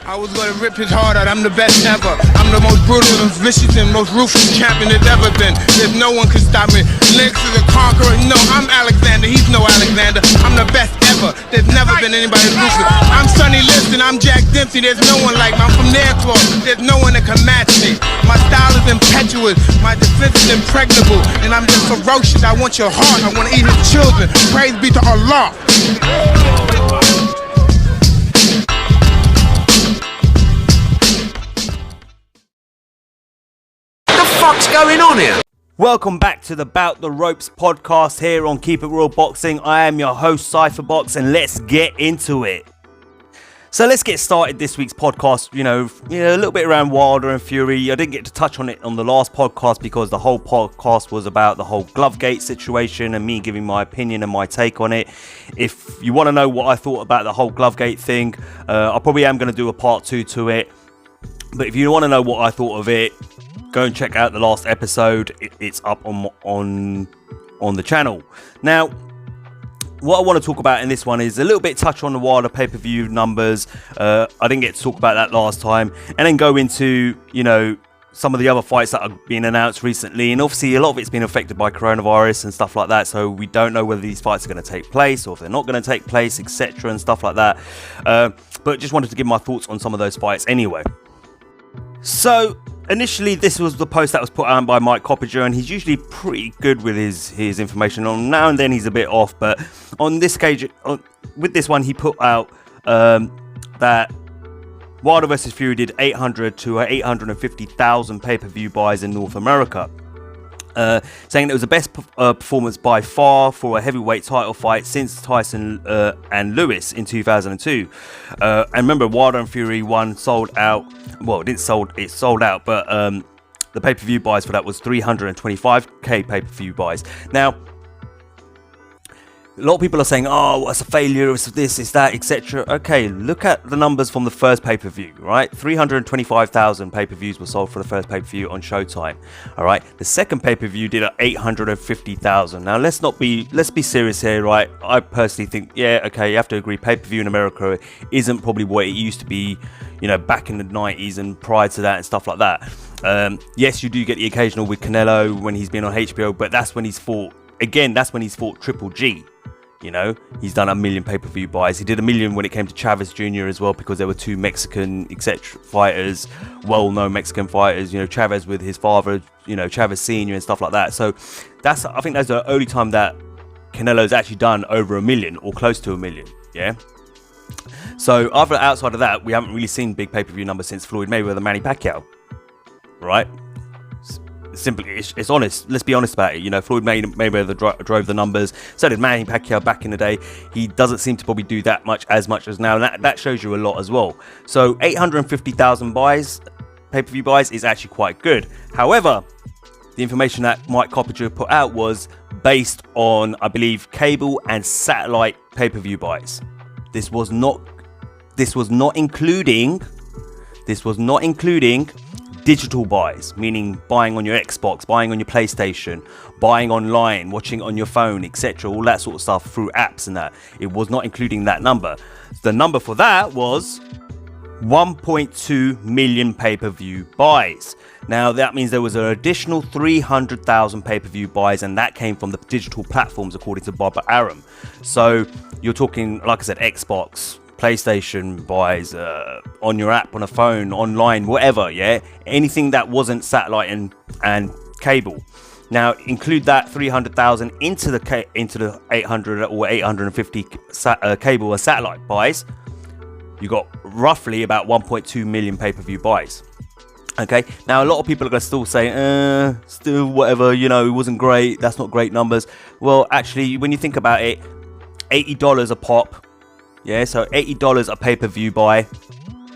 I was gonna rip his heart out, I'm the best ever. I'm the most brutal and vicious and most ruthless champion there's ever been. There's no one can stop me. Lynx is a conqueror, no, I'm Alexander, he's no Alexander. I'm the best ever, there's never been anybody ruthless. I'm Sonny Liston, I'm Jack Dempsey, there's no one like me. I'm from Nairclaw, there's no one that can match me. My style is impetuous, my defense is impregnable, and I'm just ferocious. I want your heart, I want to eat his children. Praise be to Allah. What's going on here? Welcome back to the Bout the Ropes podcast here on Keep It Real Boxing. I am your host Cypherbox, and let's get into it. So let's get started this week's podcast. A little bit around Wilder and Fury. I didn't get to touch on it on the last podcast because the whole podcast was about the whole Glovegate situation and me giving my opinion and my take on it. If you want to know what I thought about the whole Glovegate thing, I probably am going to do a part 2 to it. But if you want to know what I thought of it, go and check out the last episode. It's up on the channel. Now, what I want to talk about in this one is a little bit touch on the Wilder pay-per-view numbers. I didn't get to talk about that last time, and then go into some of the other fights that have been announced recently. And obviously, a lot of it's been affected by coronavirus and stuff like that. So we don't know whether these fights are going to take place or if they're not going to take place, etc., and stuff like that. But just wanted to give my thoughts on some of those fights anyway. So initially, this was the post that was put out by Mike Coppinger, and he's usually pretty good with his information. On now and then he's a bit off, but on this occasion, with this one, he put out that Wilder vs Fury did 800 to 850,000 pay-per-view buys in North America. Saying it was the best performance by far for a heavyweight title fight since Tyson and Lewis in 2002. And remember, Wilder and Fury 1 sold out. Well, it sold out, but the pay-per-view buys for that was 325k pay-per-view buys. Now, a lot of people are saying, oh, it's a failure, it's this, it's that, etc. Okay, look at the numbers from the first pay-per-view, right? 325,000 pay-per-views were sold for the first pay-per-view on Showtime, all right? The second pay-per-view did 850,000. Now, let's be serious here, right? I personally think, yeah, okay, you have to agree, pay-per-view in America isn't probably what it used to be, back in the 90s and prior to that and stuff like that. Yes, you do get the occasional with Canelo when he's been on HBO, but that's when he's fought Triple G. He's done 1 million pay-per-view buys. He did 1 million when it came to Chavez Jr. as well, because there were 2 Mexican fighters, well-known Mexican fighters. Chavez with his father, Chavez Sr. and stuff like that. So I think that's the only time that Canelo's actually done over 1 million or close to 1 million. Yeah. So outside of that, we haven't really seen big pay-per-view numbers since Floyd Mayweather and Manny Pacquiao, right? Simply, it's honest. Let's be honest about it. Floyd Mayweather drove the numbers. So did Manny Pacquiao back in the day. He doesn't seem to probably do that much as now. And that shows you a lot as well. So 850,000 pay-per-view buys is actually quite good. However, the information that Mike Coppinger put out was based on, I believe, cable and satellite pay-per-view buys. This was not including digital buys, meaning buying on your Xbox, buying on your PlayStation, buying online, watching on your phone, etc., all that sort of stuff through apps and that. It was not including that number. The number for that was 1.2 million pay-per-view buys. Now, that means there was an additional 300,000 pay-per-view buys, and that came from the digital platforms, according to Bob Arum. So you're talking, like I said, Xbox, PlayStation buys, on your app, on a phone, online, whatever, yeah? Anything that wasn't satellite and cable. Now, include that 300,000 into the 800 or 850 cable or satellite buys. You got roughly about 1.2 million pay-per-view buys. Okay, now a lot of people are going to still say, still whatever, it wasn't great, that's not great numbers. Well, actually, when you think about it, $80 a pop. Yeah, so $80 a pay-per-view buy.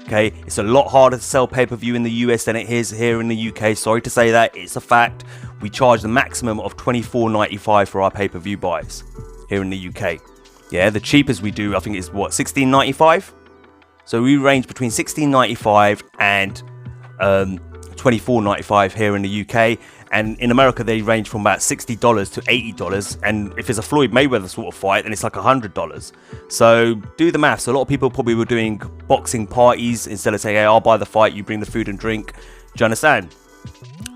Okay, it's a lot harder to sell pay-per-view in the US than it is here in the UK. Sorry to say that, it's a fact. We charge the maximum of $24.95 for our pay-per-view buys here in the UK. Yeah, the cheapest we do, I think, is what, $16.95? So we range between $16.95 and $24.95 $24.95 here in the UK, and in America they range from about $60 to $80, and if it's a Floyd Mayweather sort of fight then it's like $100. So do the maths. A lot of people probably were doing boxing parties instead of saying, hey, I'll buy the fight, you bring the food and drink. Do you understand?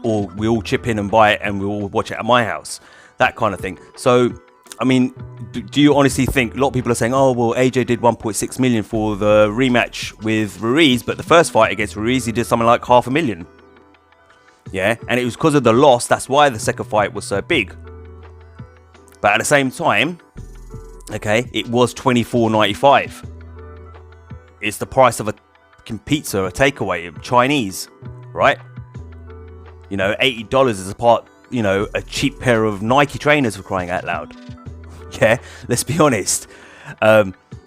Or we all chip in and buy it and we all watch it at my house, that kind of thing. So I mean, do you honestly think, a lot of people are saying, oh, well, AJ did 1.6 million for the rematch with Ruiz, but the first fight against Ruiz, he did something like $500,000. Yeah, and it was because of the loss, that's why the second fight was so big. But at the same time, okay, it was $24.95. It's the price of a pizza, a takeaway, Chinese, right? You know, $80 is a cheap pair of Nike trainers, for crying out loud. Yeah, let's be honest.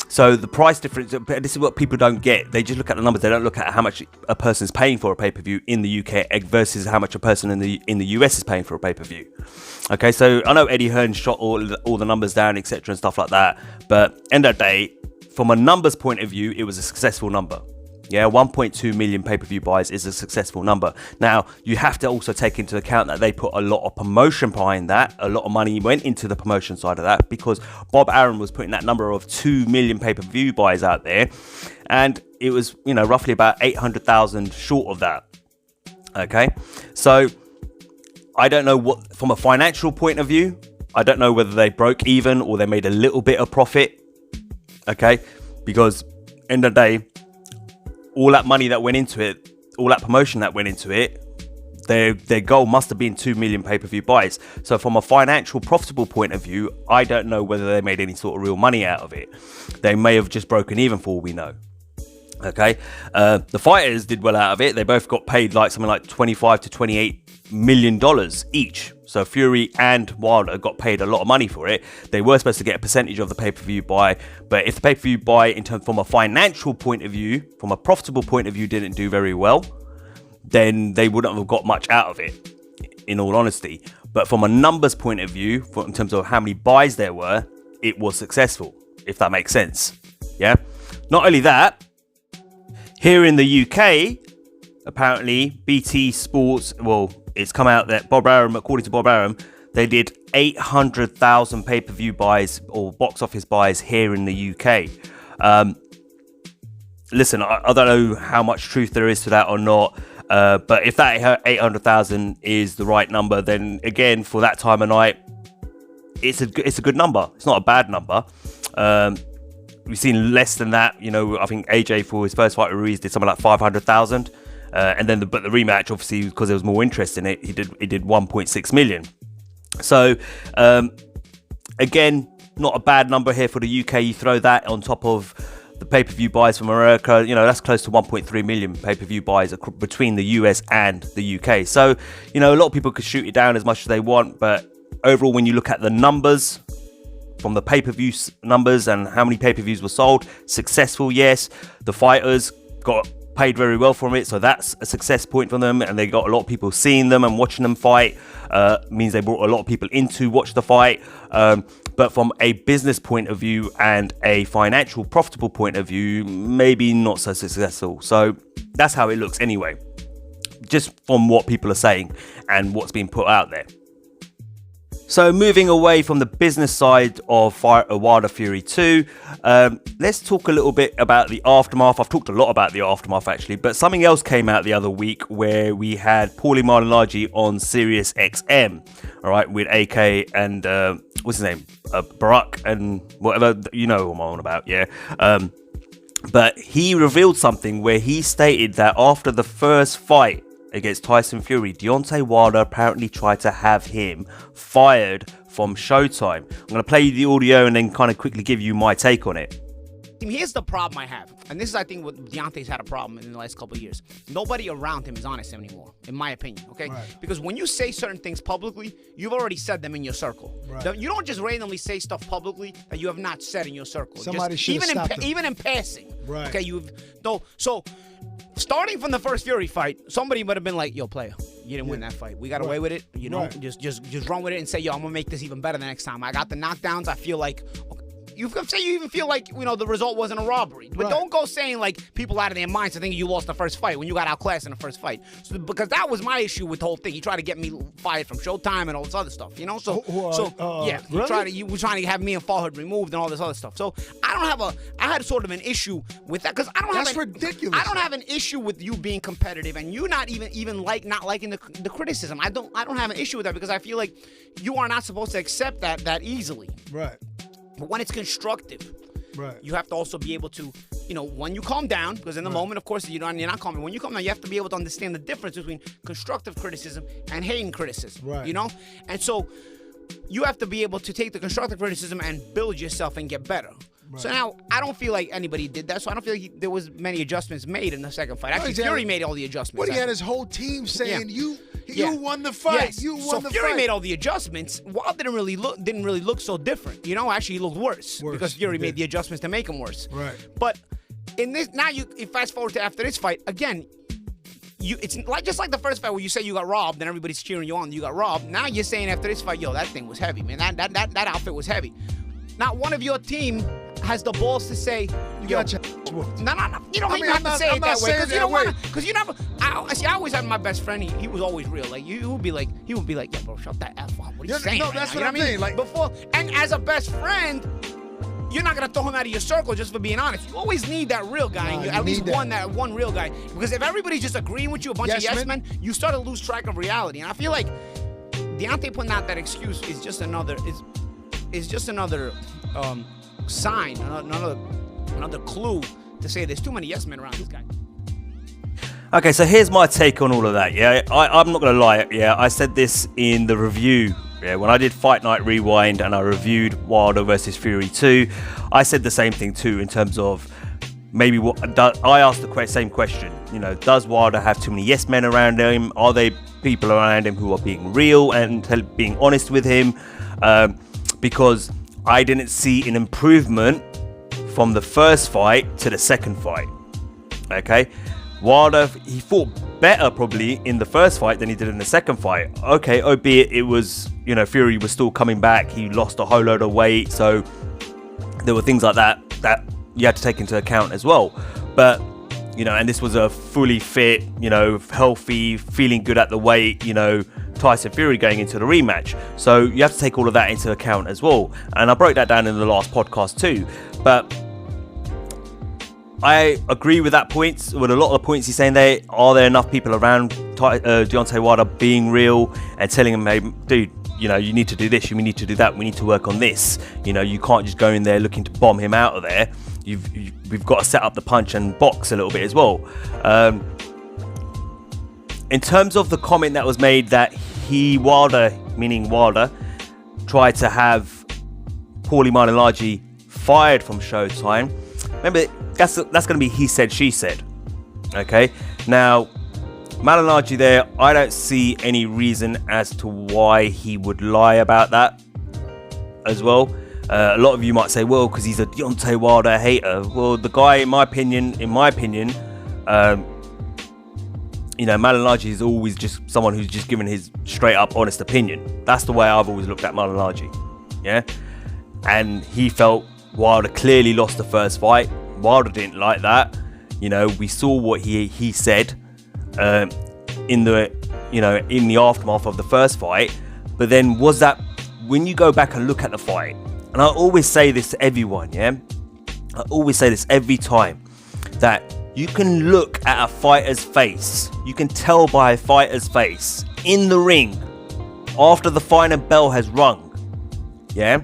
So the price difference, this is what people don't get. They just look at the numbers. They don't look at how much a person's paying for a pay-per-view in the UK versus how much a person in the US is paying for a pay-per-view. Okay, so I know Eddie Hearn shot all the numbers down, etc. and stuff like that. But end of the day, from a numbers point of view, it was a successful number. Yeah, 1.2 million pay-per-view buys is a successful number. Now, you have to also take into account that they put a lot of promotion behind that. A lot of money went into the promotion side of that because Bob Arum was putting that number of 2 million pay-per-view buys out there. And it was, roughly about 800,000 short of that. Okay, so I don't know what, from a financial point of view, I don't know whether they broke even or they made a little bit of profit. Okay, because end of the day, all that money that went into it, all that promotion that went into it, their goal must have been 2 million pay-per-view buys. So from a financial profitable point of view, I don't know whether they made any sort of real money out of it. They may have just broken even, for all we know. Okay, the fighters did well out of it. They both got paid like something like $25 to $28 million each. So Fury and Wilder got paid a lot of money for it. They were supposed to get a percentage of the pay-per-view buy, but if the pay-per-view buy, from a financial point of view, from a profitable point of view, didn't do very well, then they wouldn't have got much out of it, in all honesty. But from a numbers point of view, in terms of how many buys there were, it was successful, if that makes sense. Yeah. Not only that, here in the UK, apparently BT Sports, it's come out that Bob Arum, according to Bob Arum, they did 800,000 pay-per-view buys or box office buys here in the UK. Listen, I don't know how much truth there is to that or not, but if that 800,000 is the right number, then again, for that time of night, it's a good number. It's not a bad number. We've seen less than that. I think AJ for his first fight with Ruiz did something like 500,000. And then the rematch, obviously, because there was more interest in it, he did 1.6 million. So again, not a bad number here for the UK. You throw that on top of the pay-per-view buys from America, that's close to 1.3 million pay-per-view buys between the US and the UK. So a lot of people could shoot it down as much as they want, but overall, when you look at the numbers from the pay-per-view numbers and how many pay-per-views were sold, successful, yes. The fighters got paid very well from it, so that's a success point for them, and they got a lot of people seeing them and watching them fight. Means they brought a lot of people in to watch the fight, but from a business point of view and a financial profitable point of view, maybe not so successful. So that's how it looks anyway, just from what people are saying and what's being put out there. So moving away from the business side of Wilder Fury 2, let's talk a little bit about the aftermath. I've talked a lot about the aftermath actually, but something else came out the other week where we had Paulie Malignaggi on Sirius XM, all right, with AK and what's his name, Barack and whatever, who I'm on about, yeah. But he revealed something where he stated that after the first fight against Tyson Fury, Deontay Wilder apparently tried to have him fired from Showtime. I'm going to play you the audio and then kind of quickly give you my take on it. Here's the problem I have, and this is, I think, what Deontay's had a problem in the last couple of years. Nobody around him is honest anymore, in my opinion, okay? Right. Because when you say certain things publicly, you've already said them in your circle. Right. You don't just randomly say stuff publicly that you have not said in your circle. Somebody should have stopped him. Even in passing. Right. Okay, so starting from the first Fury fight, somebody would have been like, yo, player, you didn't win that fight. We got away with it, just run with it and say, yo, I'm going to make this even better the next time. I got the knockdowns. I feel like... You can say you even feel like, the result wasn't a robbery. But don't go saying, like, people out of their minds to think you lost the first fight when you got outclassed in the first fight. So, because that was my issue with the whole thing. He tried to get me fired from Showtime and all this other stuff, you know? Really? You were trying to have me and Farhad removed and all this other stuff. So I had sort of an issue with that because That's ridiculous. I don't have an issue with you being competitive and you not liking the criticism. I don't have an issue with that because I feel like you are not supposed to accept that easily. Right. But when it's constructive, right, you have to also be able to, when you calm down, because in the moment, of course, you're not calm. When you calm down, you have to be able to understand the difference between constructive criticism and hating criticism. Right. And so you have to be able to take the constructive criticism and build yourself and get better. Right. So now, I don't feel like anybody did that, so I don't feel like there was many adjustments made in the second fight. Actually, Fury made all the adjustments. He had his whole team saying, you won the fight. Yes. You won the Fury fight. made all the adjustments. Wild didn't really look so different. Actually, he looked worse. Because Fury made the adjustments to make him worse. Right. But in this, now you fast forward to after this fight, again, it's like just like the first fight where you say you got robbed and everybody's cheering you on, you got robbed. Now you're saying after this fight, that thing was heavy, man. That outfit was heavy. Not one of your team has the balls to say, you got your No. You don't even have to say it that way because you don't want to. Because you never. I always had my best friend. He was always real. Like he would be like, yo, bro, shut that F up. What are you saying? No, right that's now? what I mean. Like before, and as a best friend, you're not gonna throw him out of your circle just for being honest. You always need that real guy. And at least one real guy. Because if everybody's just agreeing with you, a bunch of yes men, you start to lose track of reality. And I feel like Deontay putting out that excuse is just another sign, another clue to say there's too many yes men around this guy. Okay, so here's my take on all of that. Yeah, I'm not gonna lie. Yeah, I said this in the review. Yeah, when I did Fight Night Rewind and I reviewed Wilder versus Fury 2, I said the same thing too in terms of maybe I asked the same question. Does Wilder have too many yes men around him? Are there people around him who are being real and being honest with him? Because I didn't see an improvement from the first fight to the second fight. Okay, Wilder, he fought better probably in the first fight than he did in the second fight. Okay, albeit it was, Fury was still coming back. He lost a whole load of weight, so there were things like that you had to take into account as well. But and this was a fully fit, healthy, feeling good at the weight, Tyson Fury going into the rematch. So you have to take all of that into account as well. And I broke that down in the last podcast too. But I agree with that point, with a lot of the points he's saying there. Are there enough people around Deontay Wilder being real and telling him, hey, dude, you need to do this, you need to do that, we need to work on this. You can't just go in there looking to bomb him out of there. We've got to set up the punch and box a little bit as well. In terms of the comment that was made that Wilder, tried to have Paulie Malignaggi fired from Showtime. Remember, that's going to be he said, she said. Okay, now Malignaggi there, I don't see any reason as to why he would lie about that as well. A lot of you might say, well, because he's a Deontay Wilder hater. Well, the guy, in my opinion, Malignaggi is always just someone who's just given his straight up honest opinion. That's the way I've always looked at Malignaggi. Yeah, and he felt Wilder clearly lost the first fight. Wilder didn't like that. We saw what he said in the aftermath of the first fight. But then was that, when you go back and look at the fight, and I always say this to everyone, yeah, I always say this every time, that you can look at a fighter's face, you can tell by a fighter's face in the ring after the final bell has rung, yeah,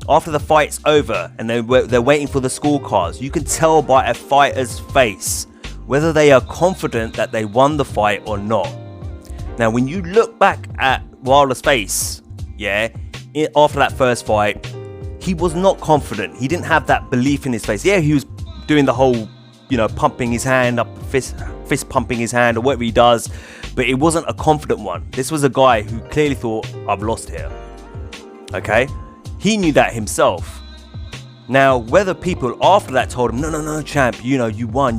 after the fight's over and they're waiting for the scorecards, you can tell by a fighter's face whether they are confident that they won the fight or not. Now, when you look back at Wilder's face, yeah, after that first fight, he was not confident. He didn't have that belief in his face. Yeah, he was doing the whole, pumping his hand up, fist pumping his hand or whatever he does, but it wasn't a confident one. This was a guy who clearly thought, I've lost here. Okay? He knew that himself. Now, whether people after that told him, no, champ, you won,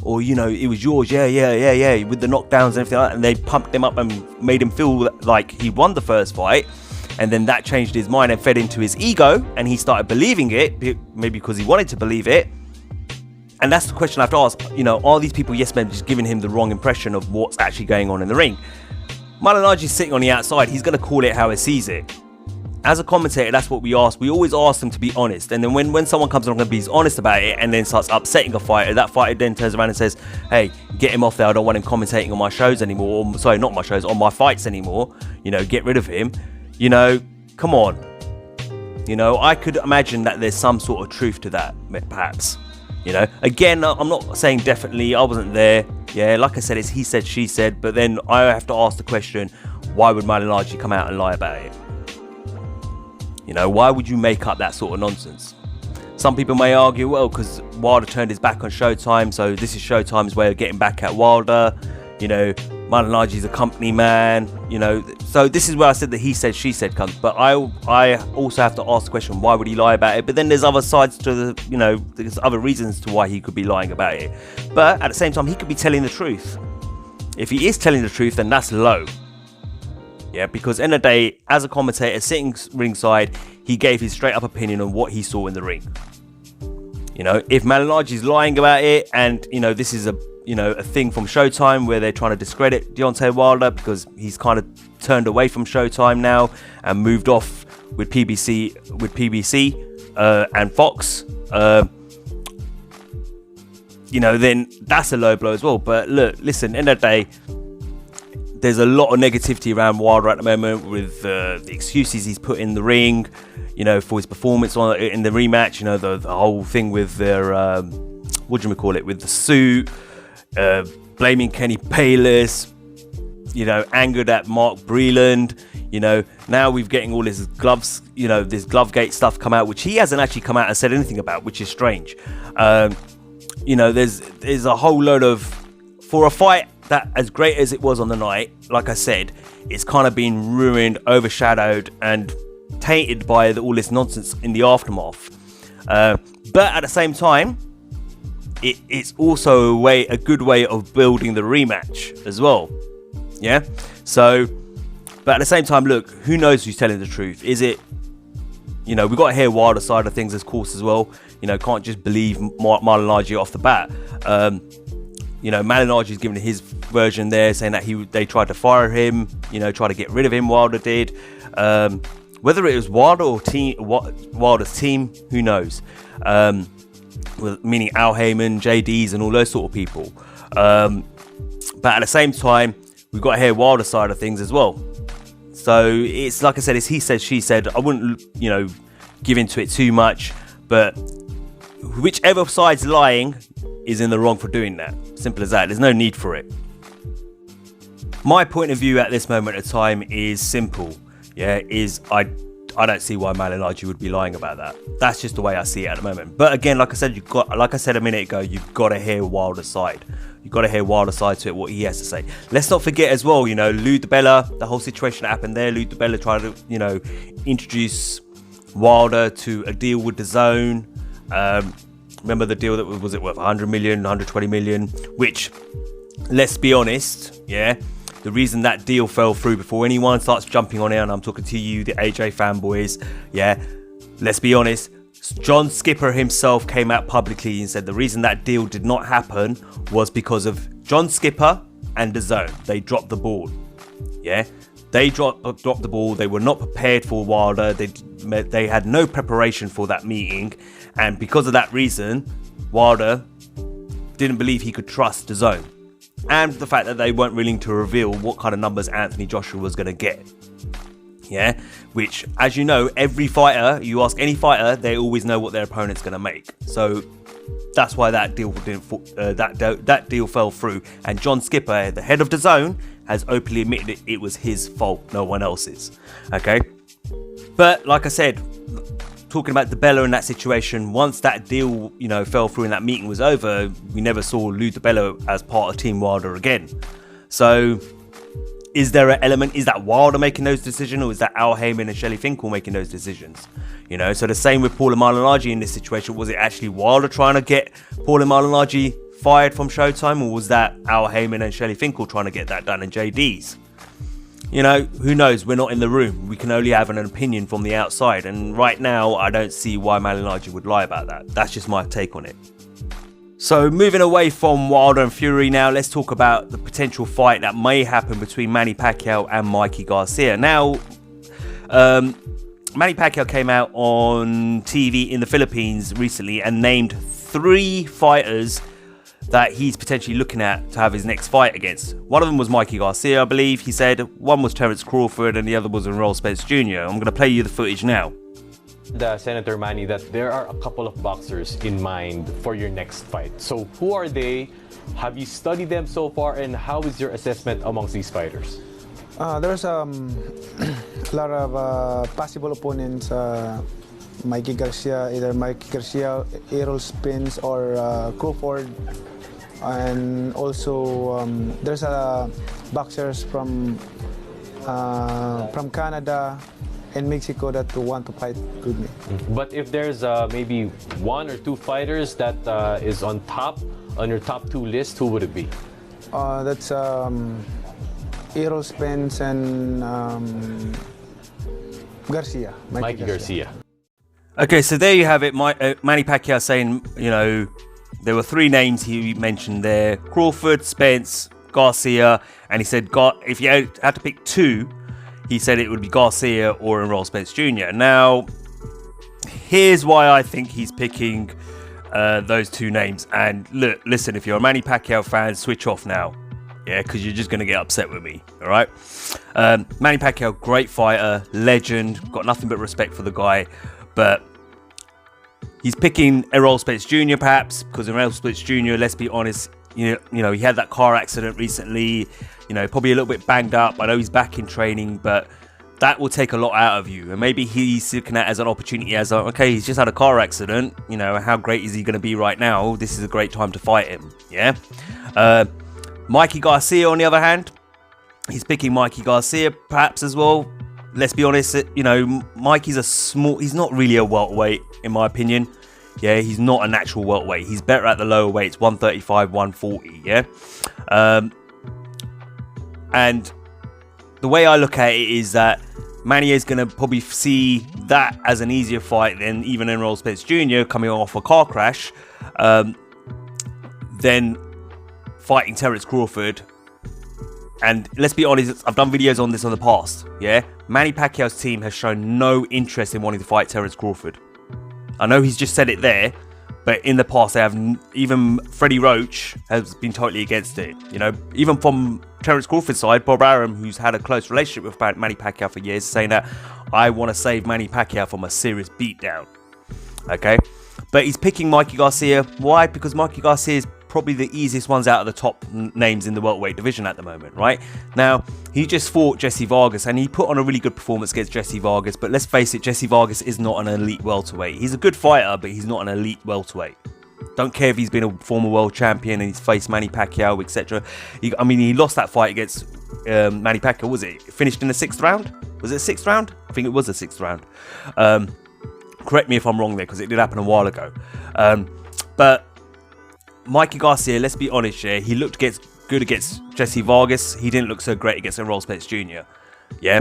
or, it was yours, yeah, with the knockdowns and everything like that, and they pumped him up and made him feel like he won the first fight, and then that changed his mind and fed into his ego, and he started believing it, maybe because he wanted to believe it. And that's the question I have to ask, are these people yes men just giving him the wrong impression of what's actually going on in the ring? Malignaggi's sitting on the outside, he's going to call it how he sees it. As a commentator, that's what we ask. We always ask them to be honest. And then when someone comes along and be honest about it and then starts upsetting a fighter, that fighter then turns around and says, hey, get him off there. I don't want him commentating on my shows anymore. Or, sorry, not my shows, on my fights anymore. Get rid of him. Come on. I could imagine that there's some sort of truth to that, perhaps. Again, I'm not saying definitely. I wasn't there. Yeah, like I said, it's he said, she said. But then I have to ask the question, why would Malignaggi come out and lie about it? Why would you make up that sort of nonsense? Some people may argue, well, because Wilder turned his back on Showtime, so this is Showtime's way of getting back at Wilder. Malignaggi's a company man, So this is where I said that he said, she said comes. But I also have to ask the question, why would he lie about it? But then there's other sides to there's other reasons to why he could be lying about it. But at the same time, he could be telling the truth. If he is telling the truth, then that's low. Yeah, because in the day, as a commentator sitting ringside, he gave his straight up opinion on what he saw in the ring. If Malignaggi's lying about it, and this is a thing from Showtime where they're trying to discredit Deontay Wilder because he's kind of turned away from Showtime now and moved off with PBC and Fox. Then that's a low blow as well. But look, listen, end of the day, there's a lot of negativity around Wilder at the moment with the excuses he's put in the ring, for his performance in the rematch. The whole thing with their with the suit, blaming Kenny Bayless, angered at Mark Breland. Now we're getting all this gloves, this Glovegate stuff come out, which he hasn't actually come out and said anything about, which is strange. There's a whole load of, for a fight that as great as it was on the night, like I said, it's kind of been ruined, overshadowed and tainted by all this nonsense in the aftermath. But at the same time, it's also a good way of building the rematch as well. Yeah. So, but at the same time, look, who knows who's telling the truth? Is it, we've got to hear Wilder's side of things, of course, as well. Can't just believe Malignaggi off the bat. Malignaggi's giving his version there, saying that they tried to fire him, try to get rid of him. Wilder did. Whether it was Wilder or Wilder's team, who knows? Meaning Al Heyman, JDs, and all those sort of people. But at the same time, we've got to hear Wilder's side of things as well. So it's like I said, it's he said, she said. I wouldn't, give into it too much, but whichever side's lying is in the wrong for doing that. Simple as that. There's no need for it. My point of view at this moment of time is simple. Yeah, I don't see why Malignaggi would be lying about that. That's just the way I see it at the moment. But again, like I said a minute ago, you've got to hear Wilder's side. You've got to hear Wilder's side to it, what he has to say. Let's not forget as well, Lou DiBella, the whole situation that happened there. Lou DiBella tried to, introduce Wilder to a deal with DAZN. Remember the deal that was it worth 100 million, 120 million, which, let's be honest, yeah, the reason that deal fell through, before anyone starts jumping on it, and I'm talking to you, the AJ fanboys, yeah, let's be honest, John Skipper himself came out publicly and said the reason that deal did not happen was because of John Skipper and DAZN. They dropped the ball. Yeah, they dropped the ball. They were not prepared for Wilder. They had no preparation for that meeting, and because of that reason, Wilder didn't believe he could trust DAZN, and the fact that they weren't willing to reveal what kind of numbers Anthony Joshua was going to get. Yeah, which, as you know, every fighter, you ask any fighter, they always know what their opponent's going to make. So that's why that deal that deal fell through. And John Skipper, the head of DAZN, has openly admitted it was his fault, no one else's. Okay, but like I said, talking about DiBella in that situation, once that deal, fell through and that meeting was over, we never saw Lou DiBella as part of Team Wilder again. So, is there an element? Is that Wilder making those decisions, or is that Al Heyman and Shelley Finkel making those decisions? So the same with Paul Malignaggi in this situation. Was it actually Wilder trying to get Paul Malignaggi fired from Showtime, or was that Al Heyman and Shelley Finkel trying to get that done in JD's? you know, who knows? We're not in the room. We can only have an opinion from the outside. And right now, I don't see why Malignaggi would lie about that. That's just my take on it. So moving away from Wilder and Fury now, let's talk about the potential fight that may happen between Manny Pacquiao and Mikey Garcia. Now, Manny Pacquiao came out on TV in the Philippines recently and named 3 fighters that he's potentially looking at to have his next fight against. One of them was Mikey Garcia, I believe. He said one was Terence Crawford and the other was Errol Spence Jr. I'm going to play you the footage now. Senator Manny, that there are a couple of boxers in mind for your next fight. So who are they? Have you studied them so far, and how is your assessment amongst these fighters? There's a lot of possible opponents. Mikey Garcia, either Mikey Garcia, Errol Spence, or Crawford. And also there's boxers from Canada and Mexico that want to fight with me. But if there's maybe 1 or 2 fighters that is on your top 2 list, who would it be? That's Errol Spence and Garcia. Mikey Garcia. Okay, so there you have it. Manny Pacquiao saying, you know, there were 3 names he mentioned there: Crawford, Spence, Garcia, and he said if you had to pick 2, he said it would be Garcia or Errol Spence Jr. Now, here's why I think he's picking those 2 names. And look, listen, if you're a Manny Pacquiao fan, switch off now. Yeah, because you're just going to get upset with me, all right? Manny Pacquiao, great fighter, legend, got nothing but respect for the guy. But he's picking Errol Spence Jr. perhaps, because Errol Spence Jr., let's be honest, you know, he had that car accident recently, you know, probably a little bit banged up. I know he's back in training, but that will take a lot out of you. And maybe he's looking at it as an opportunity as, okay, he's just had a car accident, you know, how great is he going to be right now? This is a great time to fight him, yeah? Mikey Garcia, on the other hand, he's picking Mikey Garcia perhaps as well. Let's be honest, you know, Mikey's he's not really a welterweight, in my opinion. Yeah, he's not a natural welterweight. He's better at the lower weights, 135, 140, yeah? And the way I look at it is that Manny is going to probably see that as an easier fight than even Errol Spence Jr. coming off a car crash, than fighting Terence Crawford. And let's be honest, I've done videos on this in the past, yeah? Manny Pacquiao's team has shown no interest in wanting to fight Terence Crawford. I know he's just said it there, but in the past they have, even Freddie Roach has been totally against it. You know, even from Terence Crawford's side, Bob Arum, who's had a close relationship with Manny Pacquiao for years, saying that I want to save Manny Pacquiao from a serious beatdown. Okay? But he's picking Mikey Garcia. Why? Because Mikey Garcia is probably the easiest ones out of the top names in the welterweight division at the moment, right? Now, he just fought Jesse Vargas and he put on a really good performance against Jesse Vargas, but let's face it, Jesse Vargas is not an elite welterweight. He's a good fighter, but he's not an elite welterweight. Don't care if he's been a former world champion and he's faced Manny Pacquiao, etc. I mean, he lost that fight against Manny Pacquiao, was it? Finished in the 6th round? Was it 6th round? I think it was the 6th round. Correct me if I'm wrong there, because it did happen a while ago. But Mikey Garcia, let's be honest here, he looked good against Jesse Vargas. He didn't look so great against Errol Spence Jr. Yeah,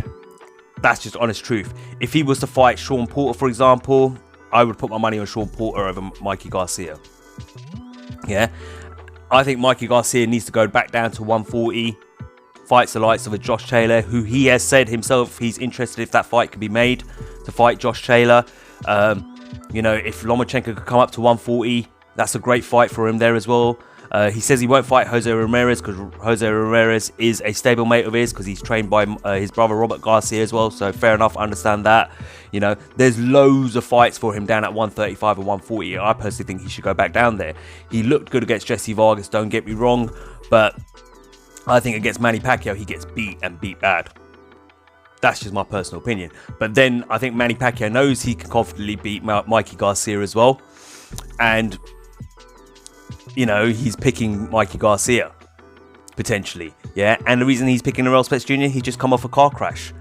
that's just honest truth. If he was to fight Sean Porter, for example, I would put my money on Sean Porter over Mikey Garcia. Yeah, I think Mikey Garcia needs to go back down to 140, fights the likes of a Josh Taylor, who he has said himself he's interested if that fight can be made to fight Josh Taylor. You know, if Lomachenko could come up to 140, that's a great fight for him there as well. He says he won't fight Jose Ramirez because Jose Ramirez is a stablemate of his, because he's trained by his brother Robert Garcia as well. So fair enough, I understand that. You know, there's loads of fights for him down at 135 and 140. I personally think he should go back down there. He looked good against Jesse Vargas, don't get me wrong, but I think against Manny Pacquiao he gets beat and beat bad. That's just my personal opinion. But then I think Manny Pacquiao knows he can confidently beat Mikey Garcia as well. And, you know, he's picking Mikey Garcia, potentially. Yeah, and the reason he's picking Errol Spence Jr., he's just come off a car crash.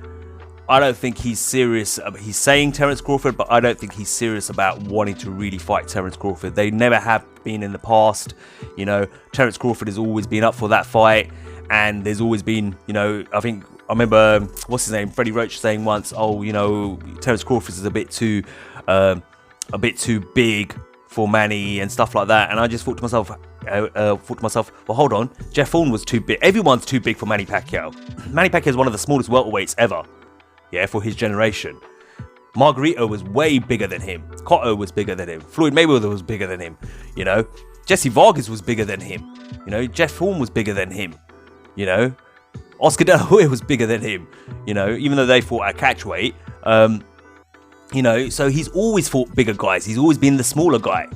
I don't think he's serious. He's saying Terence Crawford, but I don't think he's serious about wanting to really fight Terence Crawford. They never have been in the past. You know, Terence Crawford has always been up for that fight. And there's always been, you know, I think remember, what's his name? Freddie Roach saying once, "Oh, you know, Terence Crawford is a bit too big for Manny and stuff like that." And I just thought to myself, well, hold on, Jeff Horn was too big. Everyone's too big for Manny Pacquiao. Manny Pacquiao is one of the smallest welterweights ever, yeah, for his generation. Margarito was way bigger than him. Cotto was bigger than him. Floyd Mayweather was bigger than him. You know, Jesse Vargas was bigger than him. You know, Jeff Horn was bigger than him. You know, Oscar De La Hoya was bigger than him. You know, even though they fought at catchweight. You know, so he's always fought bigger guys. He's always been the smaller guy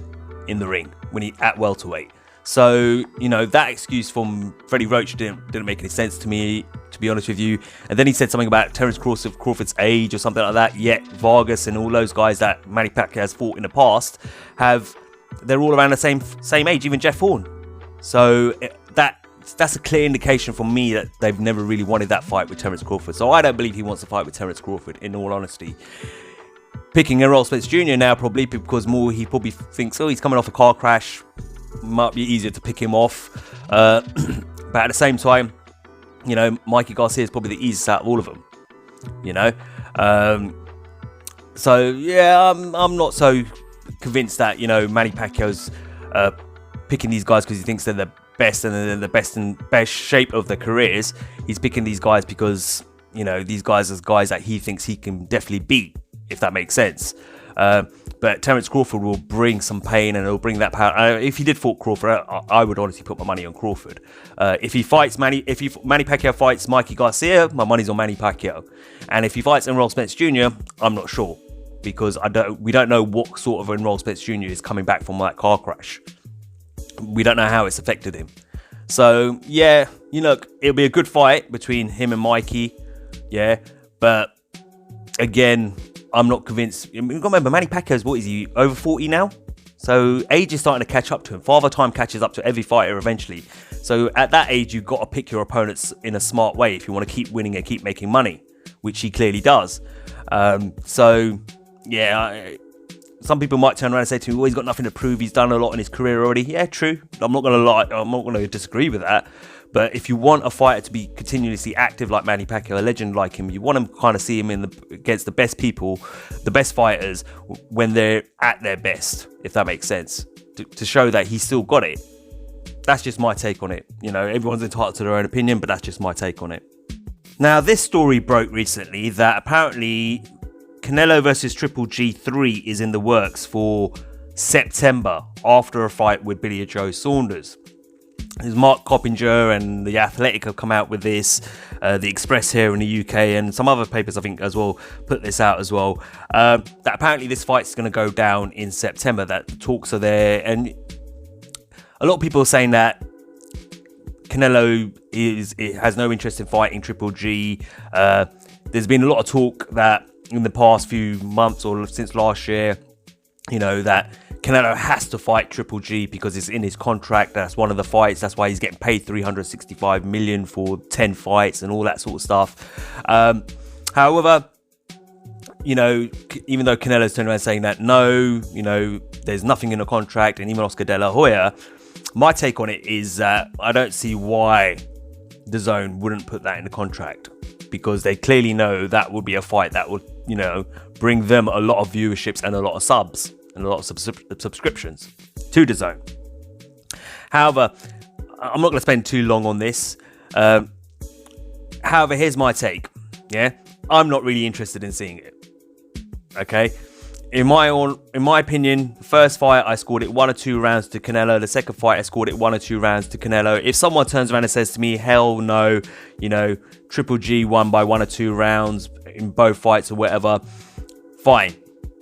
in the ring when he at welterweight. So, you know, that excuse from Freddie Roach didn't make any sense to me, to be honest with you. And then he said something about Terence Crawford's age or something like that. Yet Vargas and all those guys that Manny Pacquiao has fought in the past they're all around the same age, even Jeff Horn. So that's a clear indication for me that they've never really wanted that fight with Terence Crawford. So I don't believe he wants to fight with Terence Crawford, in all honesty. Picking Errol Spence Jr. now, probably because he probably thinks, oh, he's coming off a car crash, might be easier to pick him off. But at the same time, you know, Mikey Garcia is probably the easiest out of all of them, you know. So yeah, I'm not so convinced that, you know, Manny Pacquiao's picking these guys because he thinks they're the best and they're the best shape of their careers. He's picking these guys because, you know, these guys are guys that he thinks he can definitely beat, if that makes sense. But Terence Crawford will bring some pain and it'll bring that power. If he did fight Crawford, I would honestly put my money on Crawford. If Manny Pacquiao fights Mikey Garcia, my money's on Manny Pacquiao. And if he fights Errol Spence Jr., I'm not sure, because we don't know what sort of Errol Spence Jr. is coming back from that car crash. We don't know how it's affected him. So yeah, you know, it'll be a good fight between him and Mikey. Yeah, but again, I'm not convinced. You've got to remember, Manny Pacquiao's, what is he, over 40 now? So age is starting to catch up to him. Father time catches up to every fighter eventually. So at that age, you've got to pick your opponents in a smart way if you want to keep winning and keep making money, which he clearly does. So yeah, some people might turn around and say to me, well, he's got nothing to prove. He's done a lot in his career already. Yeah, true. I'm not going to lie. I'm not going to disagree with that. But if you want a fighter to be continuously active like Manny Pacquiao, a legend like him, you want to kind of see him against the best people, the best fighters, when they're at their best, if that makes sense, to show that he's still got it. That's just my take on it. You know, everyone's entitled to their own opinion, but that's just my take on it. Now, this story broke recently that apparently Canelo versus Triple G3 is in the works for September after a fight with Billy Joe Saunders. There's Mark Coppinger and The Athletic have come out with this. The Express here in the UK and some other papers, I think, as well, put this out as well. That apparently this fight's going to go down in September. That the talks are there. And a lot of people are saying that Canelo has no interest in fighting Triple G. There's been a lot of talk that in the past few months or since last year, you know, that Canelo has to fight Triple G because it's in his contract. That's one of the fights. That's why he's getting paid $365 million for 10 fights and all that sort of stuff. However, you know, even though Canelo's turned around saying that, no, you know, there's nothing in the contract, and even Oscar De La Hoya, my take on it is that I don't see why DAZN wouldn't put that in the contract, because they clearly know that would be a fight that would, you know, bring them a lot of viewerships and a lot of subs and a lot of subscriptions to DAZN. However, I'm not going to spend too long on this. However, here's my take. Yeah, I'm not really interested in seeing it. Okay, in my opinion, the first fight I scored it 1 or 2 rounds to Canelo. The second fight I scored it 1 or 2 rounds to Canelo. If someone turns around and says to me, hell no, you know, Triple G won by 1 or 2 rounds in both fights or whatever, fine,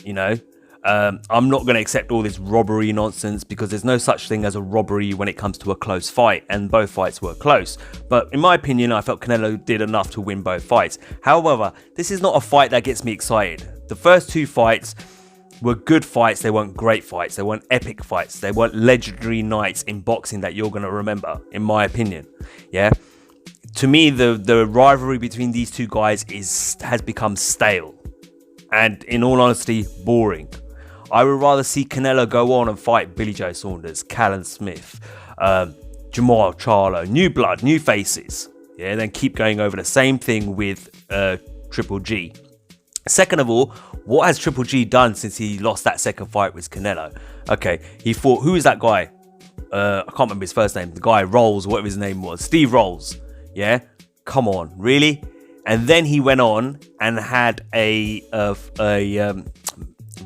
you know. I'm not going to accept all this robbery nonsense, because there's no such thing as a robbery when it comes to a close fight, and both fights were close. But in my opinion, I felt Canelo did enough to win both fights. However, this is not a fight that gets me excited. The first 2 fights were good fights. They weren't great fights. They weren't epic fights. They weren't legendary nights in boxing that you're going to remember, in my opinion. Yeah. To me, the rivalry between these 2 guys has become stale, and in all honesty, boring. I would rather see Canelo go on and fight Billy Joe Saunders, Callum Smith, Jamal Charlo, new blood, new faces. Yeah, then keep going over the same thing with Triple G. Second of all, what has Triple G done since he lost that second fight with Canelo? Okay, he fought, who is that guy? I can't remember his first name. The guy Rolls, whatever his name was. Steve Rolls. Yeah? Come on, really? And then he went on and had a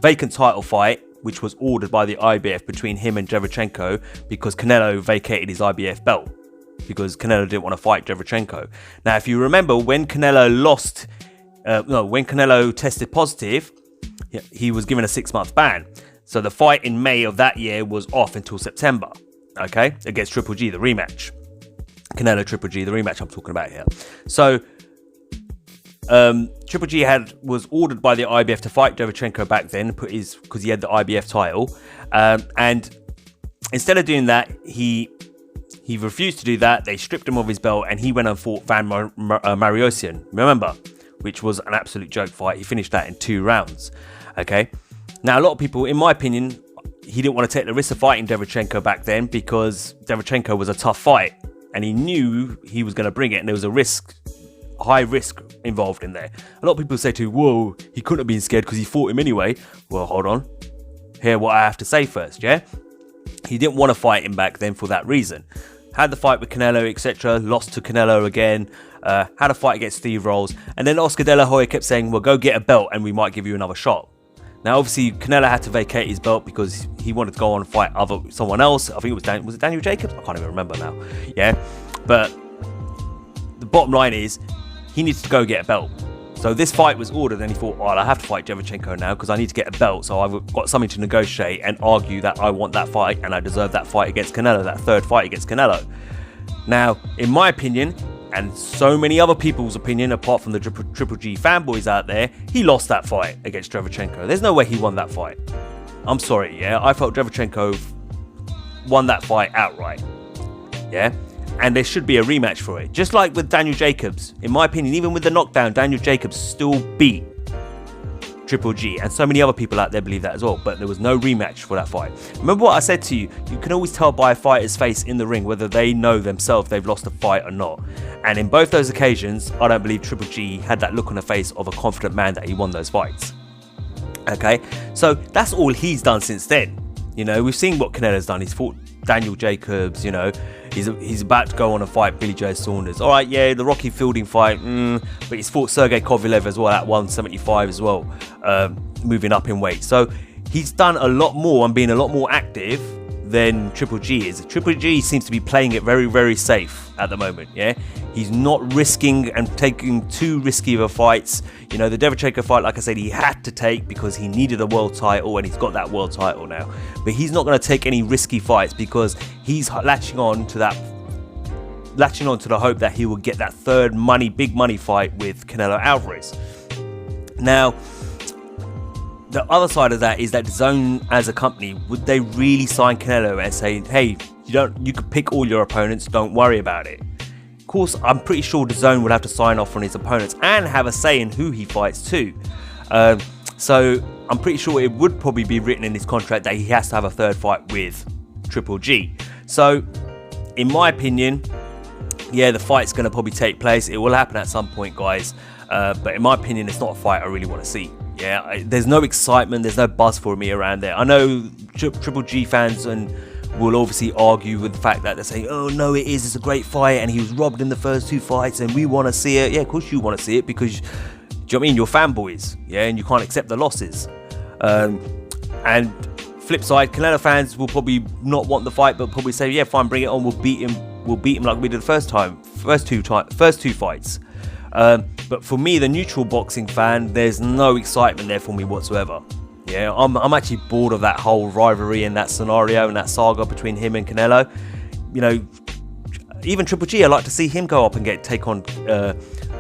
vacant title fight, which was ordered by the IBF between him and Derevyanchenko because Canelo vacated his IBF belt because Canelo didn't want to fight Derevyanchenko. Now, if you remember, when Canelo when Canelo tested positive, he was given a 6-month ban. So the fight in May of that year was off until September, okay, against Triple G, the rematch. Canelo Triple G, the rematch I'm talking about here. So Triple G was ordered by the IBF to fight Derevyanchenko back then, because he had the IBF title, and instead of doing that, he refused to do that. They stripped him of his belt, and he went and fought Van Mariosian, remember, which was an absolute joke fight. He finished that in 2 rounds. Okay, now a lot of people, in my opinion, he didn't want to take the risk of fighting Derevyanchenko back then because Derevyanchenko was a tough fight, and he knew he was going to bring it, and there was a high risk involved in there. A lot of people say whoa, he couldn't have been scared because he fought him anyway. Well, hold on. Hear what I have to say first, yeah? He didn't want to fight him back then for that reason. Had the fight with Canelo, etc. Lost to Canelo again. Had a fight against Steve Rolls. And then Oscar De La Hoya kept saying, well, go get a belt and we might give you another shot. Now, obviously, Canelo had to vacate his belt because he wanted to go on and fight someone else. I think it was Daniel Jacobs? I can't even remember now. Yeah? But the bottom line is, he needs to go get a belt. So this fight was ordered and he thought, I have to fight Derevyanchenko now because I need to get a belt. So I've got something to negotiate and argue that I want that fight and I deserve that fight against Canelo, that third fight against Canelo. Now, in my opinion, and so many other people's opinion, apart from the Triple G fanboys out there, he lost that fight against Derevyanchenko. There's no way he won that fight. I'm sorry, yeah? I felt Derevyanchenko won that fight outright. Yeah? And there should be a rematch for it. Just like with Daniel Jacobs. In my opinion, even with the knockdown, Daniel Jacobs still beat Triple G. And so many other people out there believe that as well. But there was no rematch for that fight. Remember what I said to you? You can always tell by a fighter's face in the ring whether they know themselves they've lost a fight or not. And in both those occasions, I don't believe Triple G had that look on the face of a confident man that he won those fights. Okay? So that's all he's done since then. You know, we've seen what Canelo's done. He's fought Daniel Jacobs, you know. He's about to go on and fight Billy Joe Saunders. All right, yeah, the Rocky Fielding fight, but he's fought Sergey Kovalev as well at 175 as well, moving up in weight. So he's done a lot more and been a lot more active than Triple G is. Triple G seems to be playing it very, very safe at the moment, yeah? He's not risking and taking too risky of fights. You know, the Derevyanchenko fight, like I said, he had to take because he needed a world title and he's got that world title now. But he's not going to take any risky fights because he's latching on to the hope that he will get that third big money fight with Canelo Alvarez. Now, the other side of that is that DAZN as a company, would they really sign Canelo and say, hey, you could pick all your opponents, don't worry about it? Of course, I'm pretty sure DAZN would have to sign off on his opponents and have a say in who he fights too. So I'm pretty sure it would probably be written in his contract that he has to have a third fight with Triple G. So, in my opinion, yeah, the fight's going to probably take place. It will happen at some point, guys. But in my opinion, it's not a fight I really want to see. Yeah, there's no excitement, there's no buzz for me around there. I know Triple G fans will obviously argue with the fact that they say, oh no, it's a great fight and he was robbed in the first 2 fights and we want to see it. Yeah, of course you want to see it because, do you know what I mean? You're fanboys, yeah, and you can't accept the losses. And flip side, Canelo fans will probably not want the fight, but probably say, yeah, fine, bring it on, we'll beat him like we did the first two fights. But for me, the neutral boxing fan, there's no excitement there for me whatsoever. Yeah, I'm actually bored of that whole rivalry and that scenario and that saga between him and Canelo. You know, even Triple G, I'd like to see him go up and take on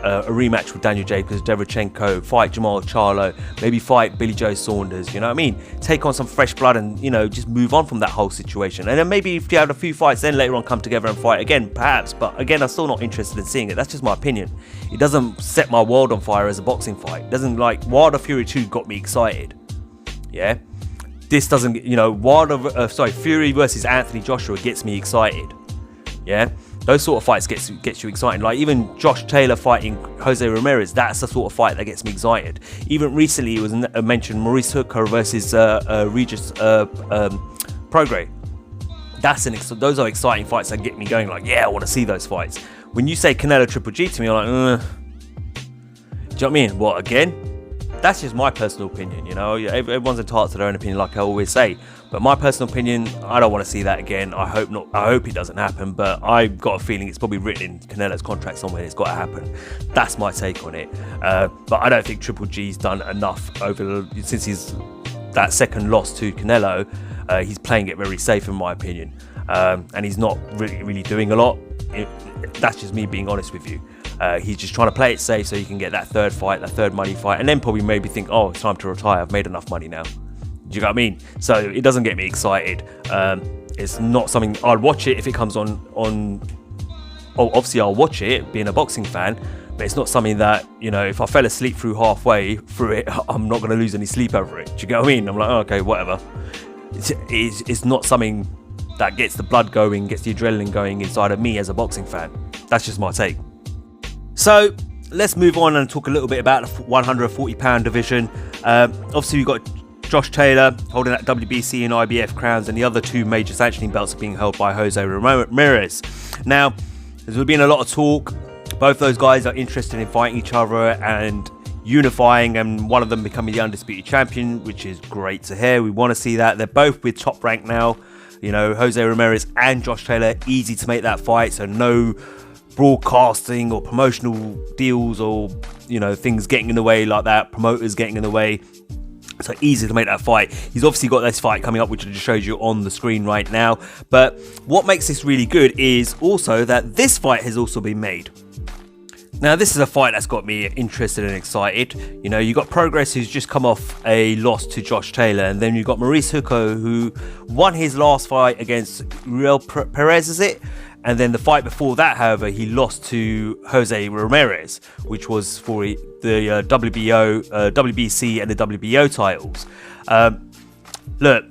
a rematch with Daniel Jacobs, Derevyanchenko, fight Jamal Charlo, maybe fight Billy Joe Saunders, you know what I mean? Take on some fresh blood and, you know, just move on from that whole situation. And then maybe if you have a few fights, then later on come together and fight again, perhaps. But again, I'm still not interested in seeing it. That's just my opinion. It doesn't set my world on fire as a boxing fight. It doesn't, like, Wilder Fury 2 got me excited. Yeah? This doesn't, you know, Fury versus Anthony Joshua gets me excited. Yeah? Those sort of fights gets you excited. Like even Josh Taylor fighting Jose Ramirez, that's the sort of fight that gets me excited. Even recently, it was mentioned Maurice Hooker versus Regis Prograis. Those are exciting fights that get me going. Like, yeah, I want to see those fights. When you say Canelo Triple G to me, I'm like, do you know what I mean? What, again? That's just my personal opinion, you know. Everyone's entitled to their own opinion, like I always say. But my personal opinion, I don't want to see that again. I hope not. I hope it doesn't happen. But I've got a feeling it's probably written in Canelo's contract somewhere. It's got to happen. That's my take on it. But I don't think Triple G's done enough since that second loss to Canelo. He's playing it very safe, in my opinion, and he's not really doing a lot. That's just me being honest with you. He's just trying to play it safe so he can get that third fight, that third money fight, and then probably maybe think, oh, it's time to retire. I've made enough money now. Do you know what I mean? So it doesn't get me excited. It's not something I'll watch it if it comes on. Oh, obviously I'll watch it, being a boxing fan, but it's not something that, you know, if I fell asleep halfway through it, I'm not going to lose any sleep over it. Do you get what I mean? I'm like, oh, okay, whatever. It's not something that gets the blood going, gets the adrenaline going inside of me as a boxing fan. That's just my take. So let's move on and talk a little bit about the 140-pound division. Obviously, we've got Josh Taylor holding that WBC and IBF crowns, and the other two major sanctioning belts are being held by Jose Ramirez. Now, there's been a lot of talk. Both those guys are interested in fighting each other and unifying, and one of them becoming the undisputed champion, which is great to hear. We want to see that. They're both with Top Rank now. You know, Jose Ramirez and Josh Taylor, easy to make that fight, so no broadcasting or promotional deals or, you know, things getting in the way like that, promoters getting in the way. So easy to make that fight. He's obviously got this fight coming up, which I just showed you on the screen right now. But what makes this really good is also that this fight has also been made. Now, this is a fight that's got me interested and excited. You know, you got Prograis, who's just come off a loss to Josh Taylor, and then you've got Maurice Hooker, who won his last fight against Real Perez, is it? And then the fight before that, however, he lost to Jose Ramirez, which was for the WBC and the WBO titles. Look,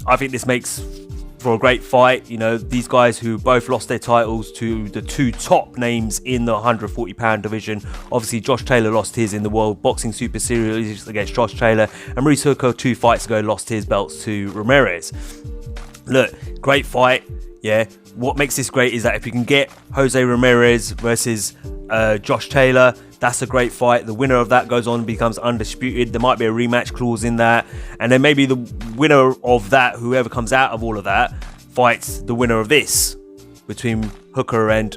I think this makes for a great fight. You know, these guys who both lost their titles to the two top names in the 140-pound division. Obviously, Josh Taylor lost his in the World Boxing Super Series against Josh Taylor, and Maurice Hooker 2 fights ago lost his belts to Ramirez. Look, great fight. Yeah, what makes this great is that if you can get Jose Ramirez versus Josh Taylor, that's a great fight. The winner of that goes on and becomes undisputed. There might be a rematch clause in that, and then maybe the winner of that, whoever comes out of all of that, fights the winner of this between Hooker and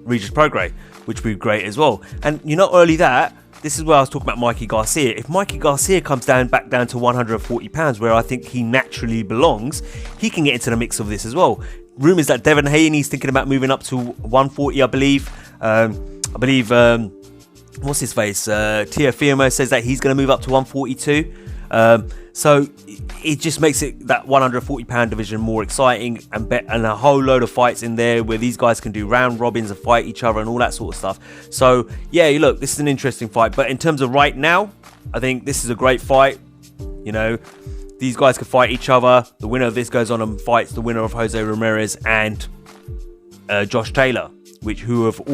Regis Prograis, which would be great as well. And you know, not only that, this is where I was talking about Mikey Garcia. If Mikey Garcia comes back down to 140 pounds, where I think he naturally belongs, he can get into the mix of this as well. Rumours that Devin Haney's thinking about moving up to 140, I believe. What's his face? Teofimo says that he's going to move up to 142. So it just makes it that 140-pound division more exciting, and a whole load of fights in there where these guys can do round robins and fight each other and all that sort of stuff. So yeah, look, this is an interesting fight. But in terms of right now, I think this is a great fight. You know, these guys can fight each other. The winner of this goes on and fights the winner of Jose Ramirez and Josh Taylor, who have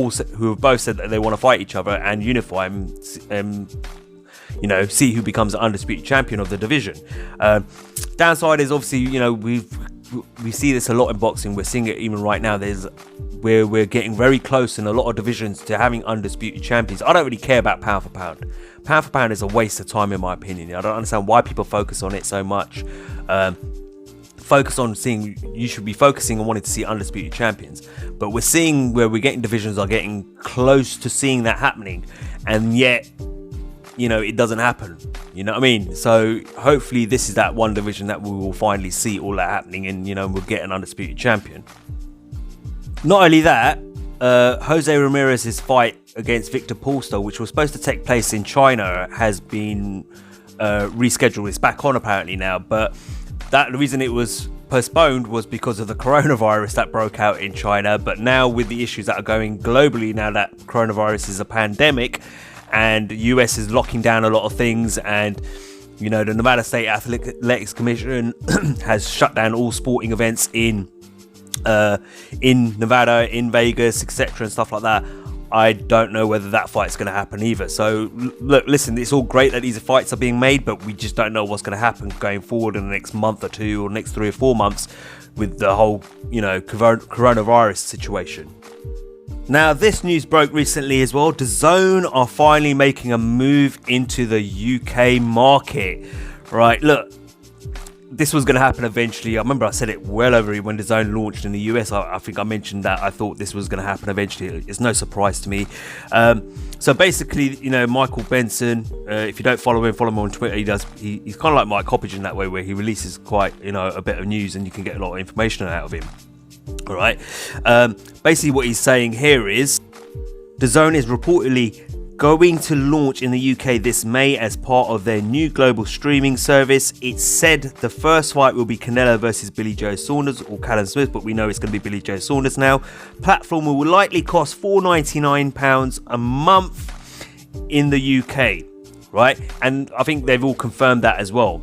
both said that they want to fight each other and unify and you know, see who becomes the undisputed champion of the division. Downside is obviously, you know, we see this a lot in boxing. We're seeing it even right now. We're getting very close in a lot of divisions to having undisputed champions. I don't really care about pound for pound. Pound for pound is a waste of time, in my opinion. I don't understand why people focus on it so much. Focus on seeing, you should be focusing on wanting to see undisputed champions, but we're seeing where we're getting divisions are getting close to seeing that happening, and yet, you know, it doesn't happen. You know what I mean? So hopefully this is that one division that we will finally see all that happening, and, you know, we'll get an undisputed champion. Not only that, Jose Ramirez's fight against Victor Polster, which was supposed to take place in China, has been rescheduled. It's back on apparently now, but the reason it was postponed was because of the coronavirus that broke out in China. But now, with the issues that are going globally, now that coronavirus is a pandemic and the US is locking down a lot of things, and, you know, the Nevada State Athletics Commission has shut down all sporting events in in Nevada, in Vegas, etc. and stuff like that. I don't know whether that fight's going to happen either. So look, listen, it's all great that these fights are being made, but we just don't know what's going to happen going forward in the next month or two or next 3 or 4 months with the whole, coronavirus situation. Now, this news broke recently as well. DAZN are finally making a move into the UK market. Right, look, this was going to happen eventually. I remember I said it well over when DAZN launched in the US. I think I mentioned that I thought this was going to happen eventually. It's no surprise to me. So basically, Michael Benson, if you don't follow him on Twitter. He's kind of like Mike Coppage in that way, where he releases quite, a bit of news and you can get a lot of information out of him. All right. Basically, what he's saying here is DAZN is reportedly going to launch in the UK this May as part of their new global streaming service. It's said the first fight will be Canelo versus Billy Joe Saunders or Callum Smith, but we know it's going to be Billy Joe Saunders now. Platform will likely cost £4.99 a month in the UK, right? And I think they've all confirmed that as well.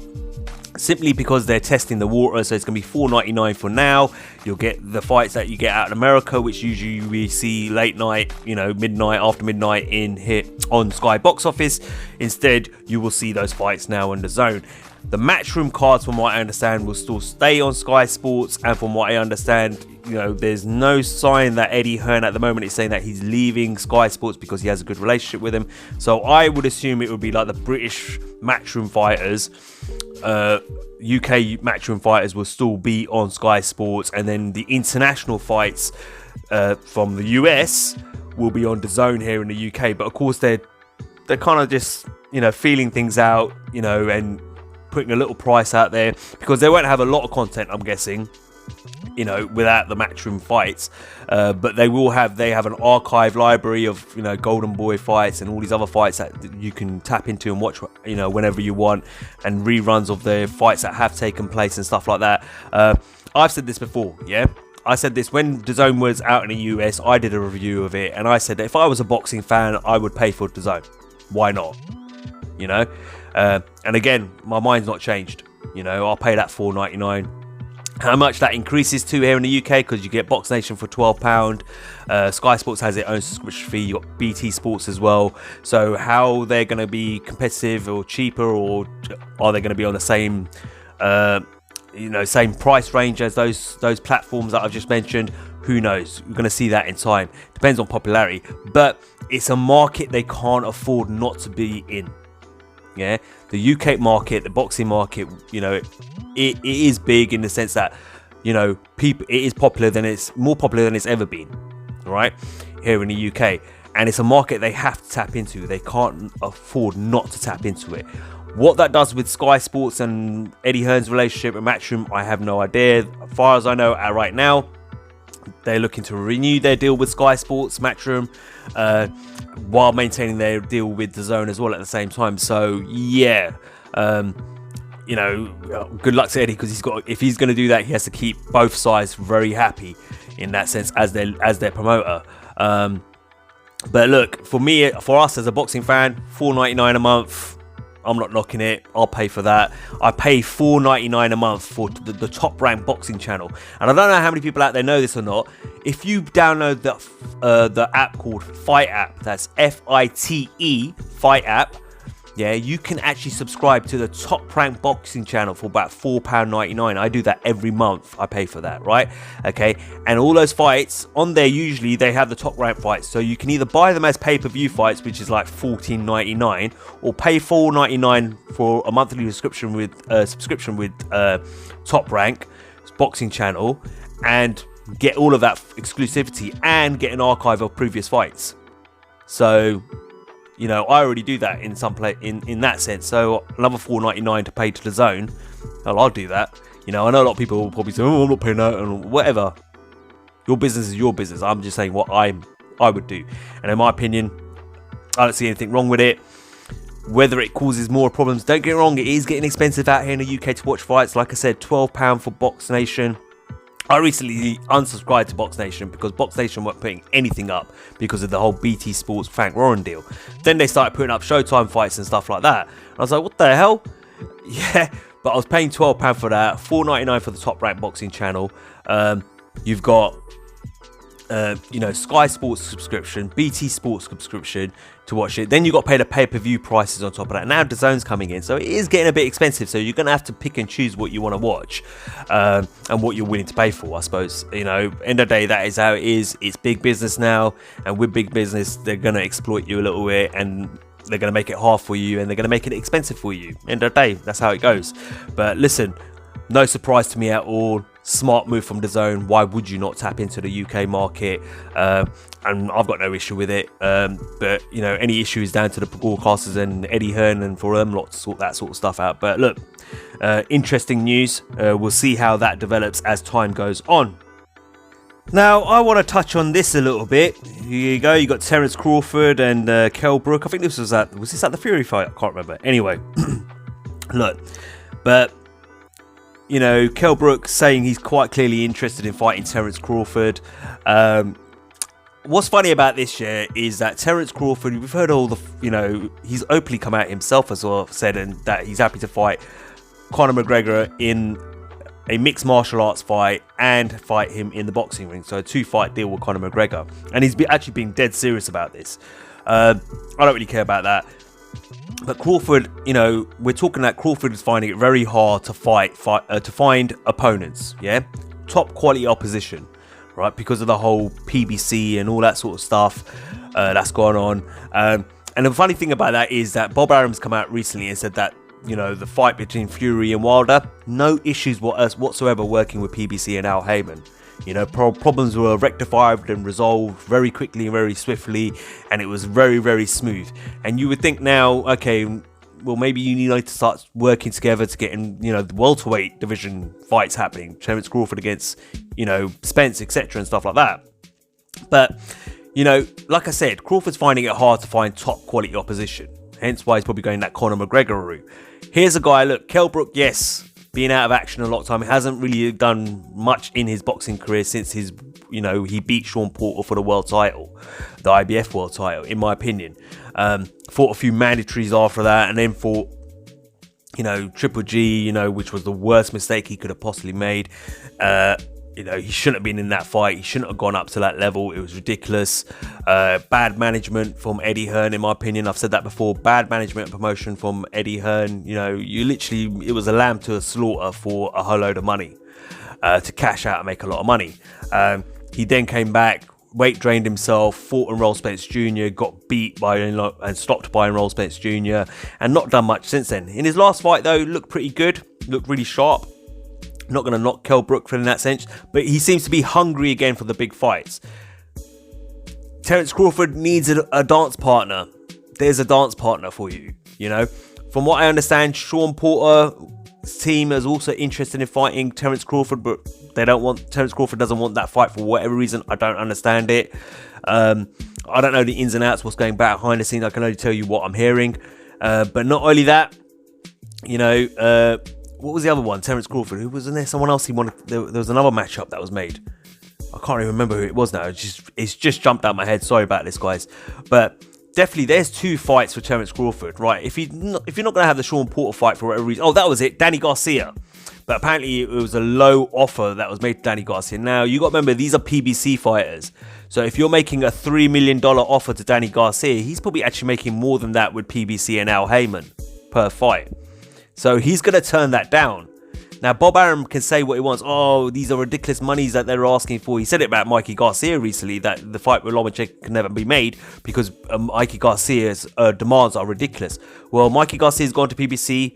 Simply because they're testing the water, so it's going to be $4.99 for now. You'll get the fights that you get out in America, which usually we see late night, midnight, after midnight in here on Sky Box Office. Instead, you will see those fights now on DAZN. The Matchroom cards, from what I understand, will still stay on Sky Sports, and from what I understand, there's no sign that Eddie Hearn at the moment is saying that he's leaving Sky Sports because he has a good relationship with him. So I would assume it would be like the British Matchroom fighters. UK Matchroom fighters will still be on Sky Sports, and then the international fights from the US will be on DAZN here in the UK. But of course, they're kind of just feeling things out, and putting a little price out there because they won't have a lot of content, I'm guessing, without the Matchroom fights, but they have an archive library of Golden Boy fights and all these other fights that you can tap into and watch whenever you want, and reruns of the fights that have taken place and stuff like that. I've said this before, I said this when DAZN was out in the US. I did a review of it, and I said that if I was a boxing fan, I would pay for DAZN. Why not? And again, my mind's not changed. I'll pay that $4.99. How much that increases to here in the UK, because you get Box Nation for £12. Sky Sports has their own subscription fee. You got BT Sports as well. So how they're going to be competitive or cheaper, or are they going to be on the same, same price range as those platforms that I've just mentioned? Who knows? We're going to see that in time. Depends on popularity, but it's a market they can't afford not to be in. Yeah, the UK market, the boxing market, it is big in the sense that, people, it is popular it's more popular than it's ever been, right, here in the UK. And it's a market they have to tap into. They can't afford not to tap into it. What that does with Sky Sports and Eddie Hearn's relationship with Matchroom, I have no idea. As far as I know, right now, they're looking to renew their deal with Sky Sports, Matchroom, while maintaining their deal with DAZN as well at the same time. So yeah, good luck to Eddie, because if he's going to do that, he has to keep both sides very happy in that sense as their promoter. But look, for us as a boxing fan, $4.99 a month. I'm not knocking it. I'll pay for that. I pay $4.99 a month for the Top Rank Boxing channel. And I don't know how many people out there know this or not. If you download the app called Fight App, that's FITE, Fight App, yeah, you can actually subscribe to the Top Rank Boxing channel for about £4.99. I do that every month. I pay for that, right? Okay, and all those fights on there, usually they have the top rank fights, so you can either buy them as pay-per-view fights, which is like $14.99, or pay $4.99 for a monthly subscription with Top Rank Boxing channel, and get all of that exclusivity and get an archive of previous fights. So I already do that in in that sense. So another $4.99 to pay to DAZN. Well, I'll do that. I know a lot of people will probably say, "Oh, I'm not paying that," and whatever. Your business is your business. I'm just saying what I would do, and in my opinion, I don't see anything wrong with it. Whether it causes more problems, don't get me wrong, it is getting expensive out here in the UK to watch fights. Like I said, £12 for Box Nation. I recently unsubscribed to Box Nation because Box Nation weren't putting anything up because of the whole BT Sports Frank Warren deal. Then they started putting up Showtime fights and stuff like that. And I was like, what the hell? Yeah, but I was paying £12 for that, $4.99 for the Top Rank Boxing channel. You've got, Sky Sports subscription, BT Sports subscription to watch it. Then you've got to pay the pay-per-view prices on top of that. Now DAZN's coming in, so it is getting a bit expensive. So you're going to have to pick and choose what you want to watch and what you're willing to pay for, I suppose. End of the day, that is how it is. It's big business now, and with big business, they're going to exploit you a little bit, and they're going to make it hard for you, and they're going to make it expensive for you. End of the day, that's how it goes. But listen, no surprise to me at all. Smart move from DAZN. Why would you not tap into the UK market? And I've got no issue with it. But any issue is down to the broadcasters and Eddie Hearn, and for them lot to sort that sort of stuff out. But look, interesting news. We'll see how that develops as time goes on. Now, I want to touch on this a little bit. Here you go. You got Terence Crawford and Kell Brook. I think this was this at the Fury fight? I can't remember. Anyway, look, but Kell Brook saying he's quite clearly interested in fighting Terence Crawford. What's funny about this year is that Terence Crawford, we've heard all the, he's openly come out himself as well, said that he's happy to fight Conor McGregor in a mixed martial arts fight and fight him in the boxing ring. So a 2-fight deal with Conor McGregor. And he's actually being dead serious about this. I don't really care about that. But Crawford, we're talking that Crawford is finding it very hard to to find opponents, yeah? Top quality opposition, right? Because of the whole PBC and all that sort of stuff that's gone on. And the funny thing about that is that Bob Arum's come out recently and said that, the fight between Fury and Wilder, no issues whatsoever working with PBC and Al Heyman. Problems were rectified and resolved very quickly and very swiftly, and it was very, very smooth. And you would think now, okay, well, maybe you need to start working together to get in, the welterweight division fights happening. Terence Crawford against, Spence, etc. and stuff like that. But, like I said, Crawford's finding it hard to find top quality opposition. Hence why he's probably going that Conor McGregor route. Here's a guy, look, Kell Brook, yes, being out of action a lot of time. He hasn't really done much in his boxing career since he beat Sean Porter for the world title, the IBF world title, in my opinion. Fought a few mandatories after that, and then fought, Triple G, which was the worst mistake he could have possibly made. He shouldn't have been in that fight. He shouldn't have gone up to that level. It was ridiculous. Bad management from Eddie Hearn, in my opinion. I've said that before. Bad management and promotion from Eddie Hearn. It was a lamb to a slaughter for a whole load of money to cash out and make a lot of money. He then came back, weight drained himself, fought Errol Spence Jr., got beat by and stopped by Errol Spence Jr., and not done much since then. In his last fight, though, looked pretty good, looked really sharp. Not going to knock Kell Brook in that sense, but he seems to be hungry again for the big fights. Terence Crawford needs a dance partner. There's a dance partner for you, From what I understand, Sean Porter's team is also interested in fighting Terence Crawford, but Terence Crawford doesn't want that fight for whatever reason. I don't understand it. I don't know the ins and outs, what's going behind the scenes. I can only tell you what I'm hearing. But not only that, what was the other one? Terence Crawford. Who was in there? Someone else he wanted. There was another matchup that was made. I can't even remember who it was now. It's just jumped out my head. Sorry about this, guys. But definitely, there's 2 fights for Terence Crawford, right? If you're not going to have the Sean Porter fight for whatever reason. Oh, that was it. Danny Garcia. But apparently, it was a low offer that was made to Danny Garcia. Now, you got to remember, these are PBC fighters. So if you're making a $3 million offer to Danny Garcia, he's probably actually making more than that with PBC and Al Heyman per fight. So he's going to turn that down. Now, Bob Arum can say what he wants. Oh, these are ridiculous monies that they're asking for. He said it about Mikey Garcia recently, that the fight with Lomachenko can never be made because Mikey Garcia's demands are ridiculous. Well, Mikey Garcia's gone to PBC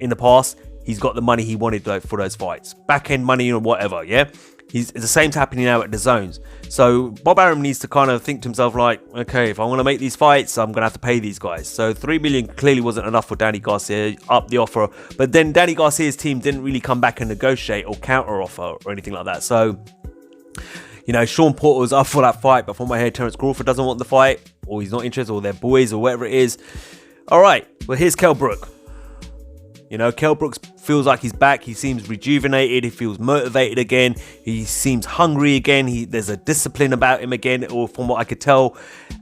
in the past. He's got the money he wanted for those fights. Back-end money or whatever, yeah? It's the same happening now at the zones. So Bob Arum needs to kind of think to himself like, okay, if I want to make these fights, I'm going to have to pay these guys. So $3 million clearly wasn't enough for Danny Garcia, up the offer. But then Danny Garcia's team didn't really come back and negotiate or counter offer or anything like that. So, Sean Porter was up for that fight, but from my head, Terence Crawford doesn't want the fight, or he's not interested, or they're boys, or whatever it is. All right, well, here's Kell Brook. Kell Brook feels like he's back. He seems rejuvenated. He feels motivated again. He seems hungry again. There's a discipline about him again, or from what I could tell.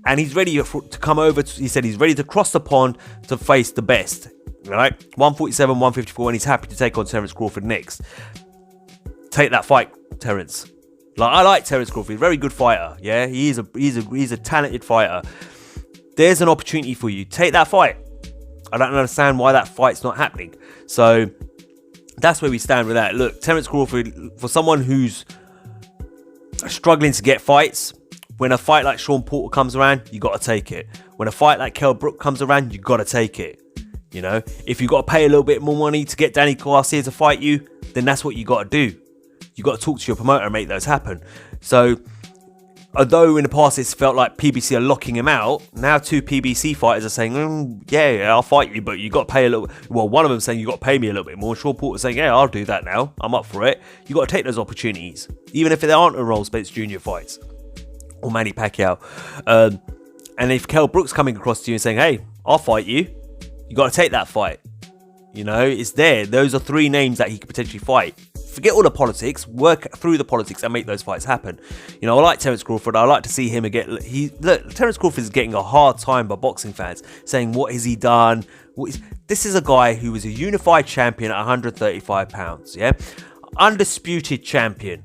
And he's ready to come over. He said he's ready to cross the pond to face the best. Right? 147, 154, and he's happy to take on Terence Crawford next. Take that fight, Terence. Like, I like Terence Crawford, very good fighter. Yeah, he's a talented fighter. There's an opportunity for you. Take that fight. I don't understand why that fight's not happening. So that's where we stand with that. Look, Terence Crawford, for someone who's struggling to get fights, when a fight like Sean Porter comes around, you got to take it. When a fight like Kell Brook comes around, you got to take it. You know, if you got to pay a little bit more money to get Danny Garcia to fight you, then that's what you got to do. You got to talk to your promoter and make those happen. So, although in the past it's felt like PBC are locking him out, now 2 PBC fighters are saying, yeah, I'll fight you, but you got to pay a little. Well, one of them saying you got to pay me a little bit more. Sean Porter saying, yeah, I'll do that now. I'm up for it. You got to take those opportunities, even if they aren't Errol Spence Jr. fights or Manny Pacquiao. And if Kell Brook's coming across to you and saying, hey, I'll fight you, you got to take that fight. You know, it's there. Those are 3 names that he could potentially fight. Forget all the politics, work through the politics and make those fights happen. You know, I like Terence Crawford. I like to see him again. Look, Terence Crawford is getting a hard time by boxing fans, saying, what has he done? This is a guy who was a unified champion at 135 pounds, yeah? Undisputed champion.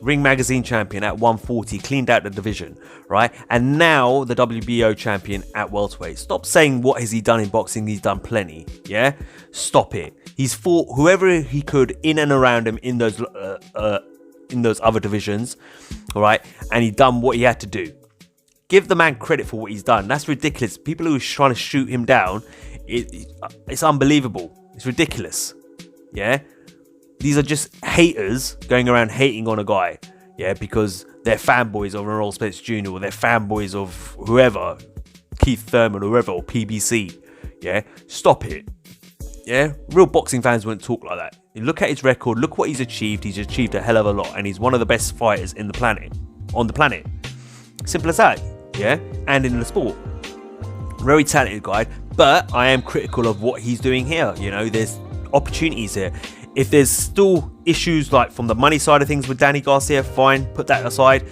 Ring Magazine champion at 140, cleaned out the division, right? And now the WBO champion at welterweight. Stop saying what has he done in boxing. He's done plenty, yeah? Stop it. He's fought whoever he could in and around him in those other divisions, all right? And he done what he had to do. Give the man credit for what he's done. That's ridiculous. People who are trying to shoot him down, it's unbelievable. It's ridiculous, yeah? These are just haters going around hating on a guy, yeah, because they're fanboys of Errol Spence Jr. or they're fanboys of whoever, Keith Thurman or whoever, or PBC, yeah. Stop it, yeah. Real boxing fans wouldn't talk like that. You look at his record, look what he's achieved. He's achieved a hell of a lot, and he's one of the best fighters on the planet. Simple as that, yeah. And in the sport, very talented guy. But I am critical of what he's doing here. You know, there's opportunities here. If there's still issues like from the money side of things with Danny Garcia, fine, put that aside.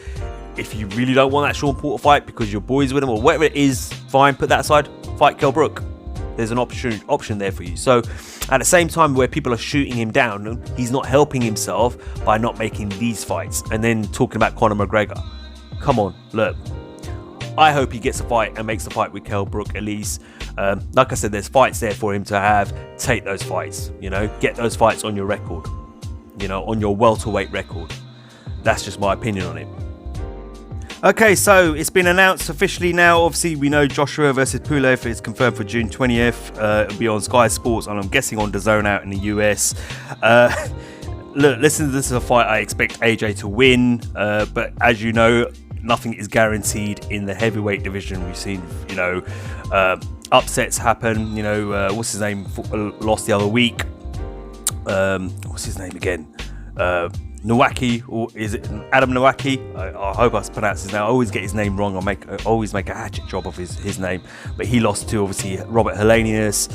If you really don't want that Sean Porter fight because you're boys with him or whatever it is, fine, put that aside. Fight Kell Brook. There's an option there for you. So at the same time where people are shooting him down, he's not helping himself by not making these fights and then talking about Conor McGregor. Come on, look. I hope he gets a fight and makes the fight with Kell Brook at least. Like I said, there's fights there for him to have. Take those fights, you know, get those fights on your record, you know, on your welterweight record. That's just my opinion on it. Okay, so it's been announced officially now. Obviously, we know Joshua versus Pulev is confirmed for June 20th. It'll be on Sky Sports and I'm guessing on DAZN out in the US. Look, listen, this is a fight I expect AJ to win, but as you know, nothing is guaranteed in the heavyweight division. We've seen, you know, upsets happen. You know, what's his name? Lost the other week. What's his name again? Nowaki, or is it Adam Nowaki? I hope I pronounce his name. I always get his name wrong. I always make a hatchet job of his name. But he lost to obviously Robert Helenius.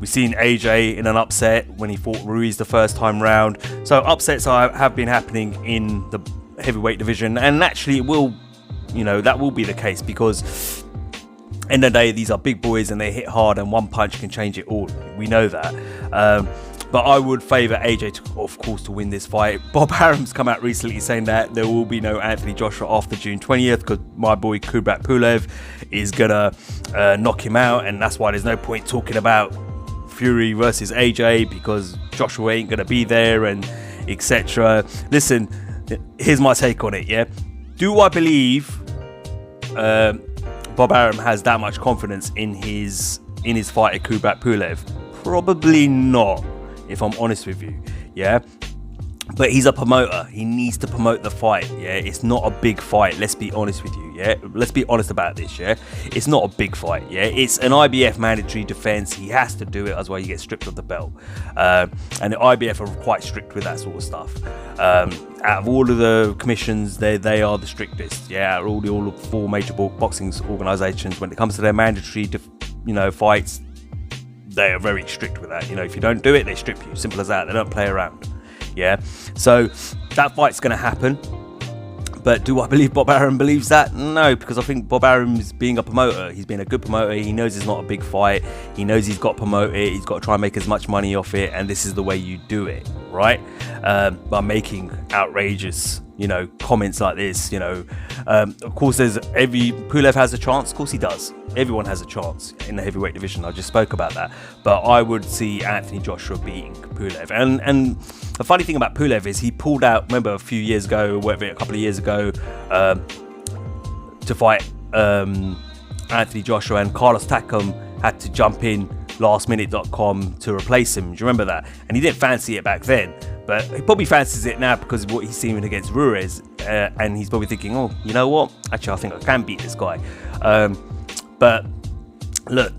We've seen AJ in an upset when he fought Ruiz the first time round. So upsets have been happening in the heavyweight division, and naturally it will, you know, that will be the case because end of the day these are big boys and they hit hard and one punch can change it all. We know that. But I would favour AJ of course to win this fight. Bob Arum's come out recently saying that there will be no Anthony Joshua after June 20th because my boy Kubrat Pulev is gonna knock him out, and that's why there's no point talking about Fury versus AJ because Joshua ain't gonna be there and etc. Listen, here's my take on it, yeah? Do I believe Bob Arum has that much confidence in his fighter Kubrat Pulev? Probably not, if I'm honest with you, yeah? But he's a promoter. He needs to promote the fight, yeah? It's not a big fight, let's be honest with you, yeah? Let's be honest about this, yeah? It's not a big fight, yeah? It's an IBF mandatory defense. He has to do it, otherwise you get stripped of the belt. And the IBF are quite strict with that sort of stuff. Out of all of the commissions, they are the strictest, yeah? Out of all the 4 major boxing organisations, when it comes to their mandatory, fights, they are very strict with that. You know, if you don't do it, they strip you. Simple as that. They don't play around. Yeah. So that fight's going to happen. But do I believe Bob Arum believes that? No, because I think Bob Arum is being a promoter. He's been a good promoter. He knows it's not a big fight. He knows he's got to promote it. He's got to try and make as much money off it. And this is the way you do it, right? By making outrageous, comments like this. Of course, Pulev has a chance. Of course he does. Everyone has a chance in the heavyweight division. I just spoke about that. But I would see Anthony Joshua beating Pulev. And the funny thing about Pulev is he pulled out, remember a couple of years ago, to fight Anthony Joshua, and Carlos Takam had to jump in lastminute.com to replace him. Do you remember that? And he didn't fancy it back then. But he probably fancies it now because of what he's seen against Ramirez, and he's probably thinking, oh, you know what? Actually, I think I can beat this guy. But look,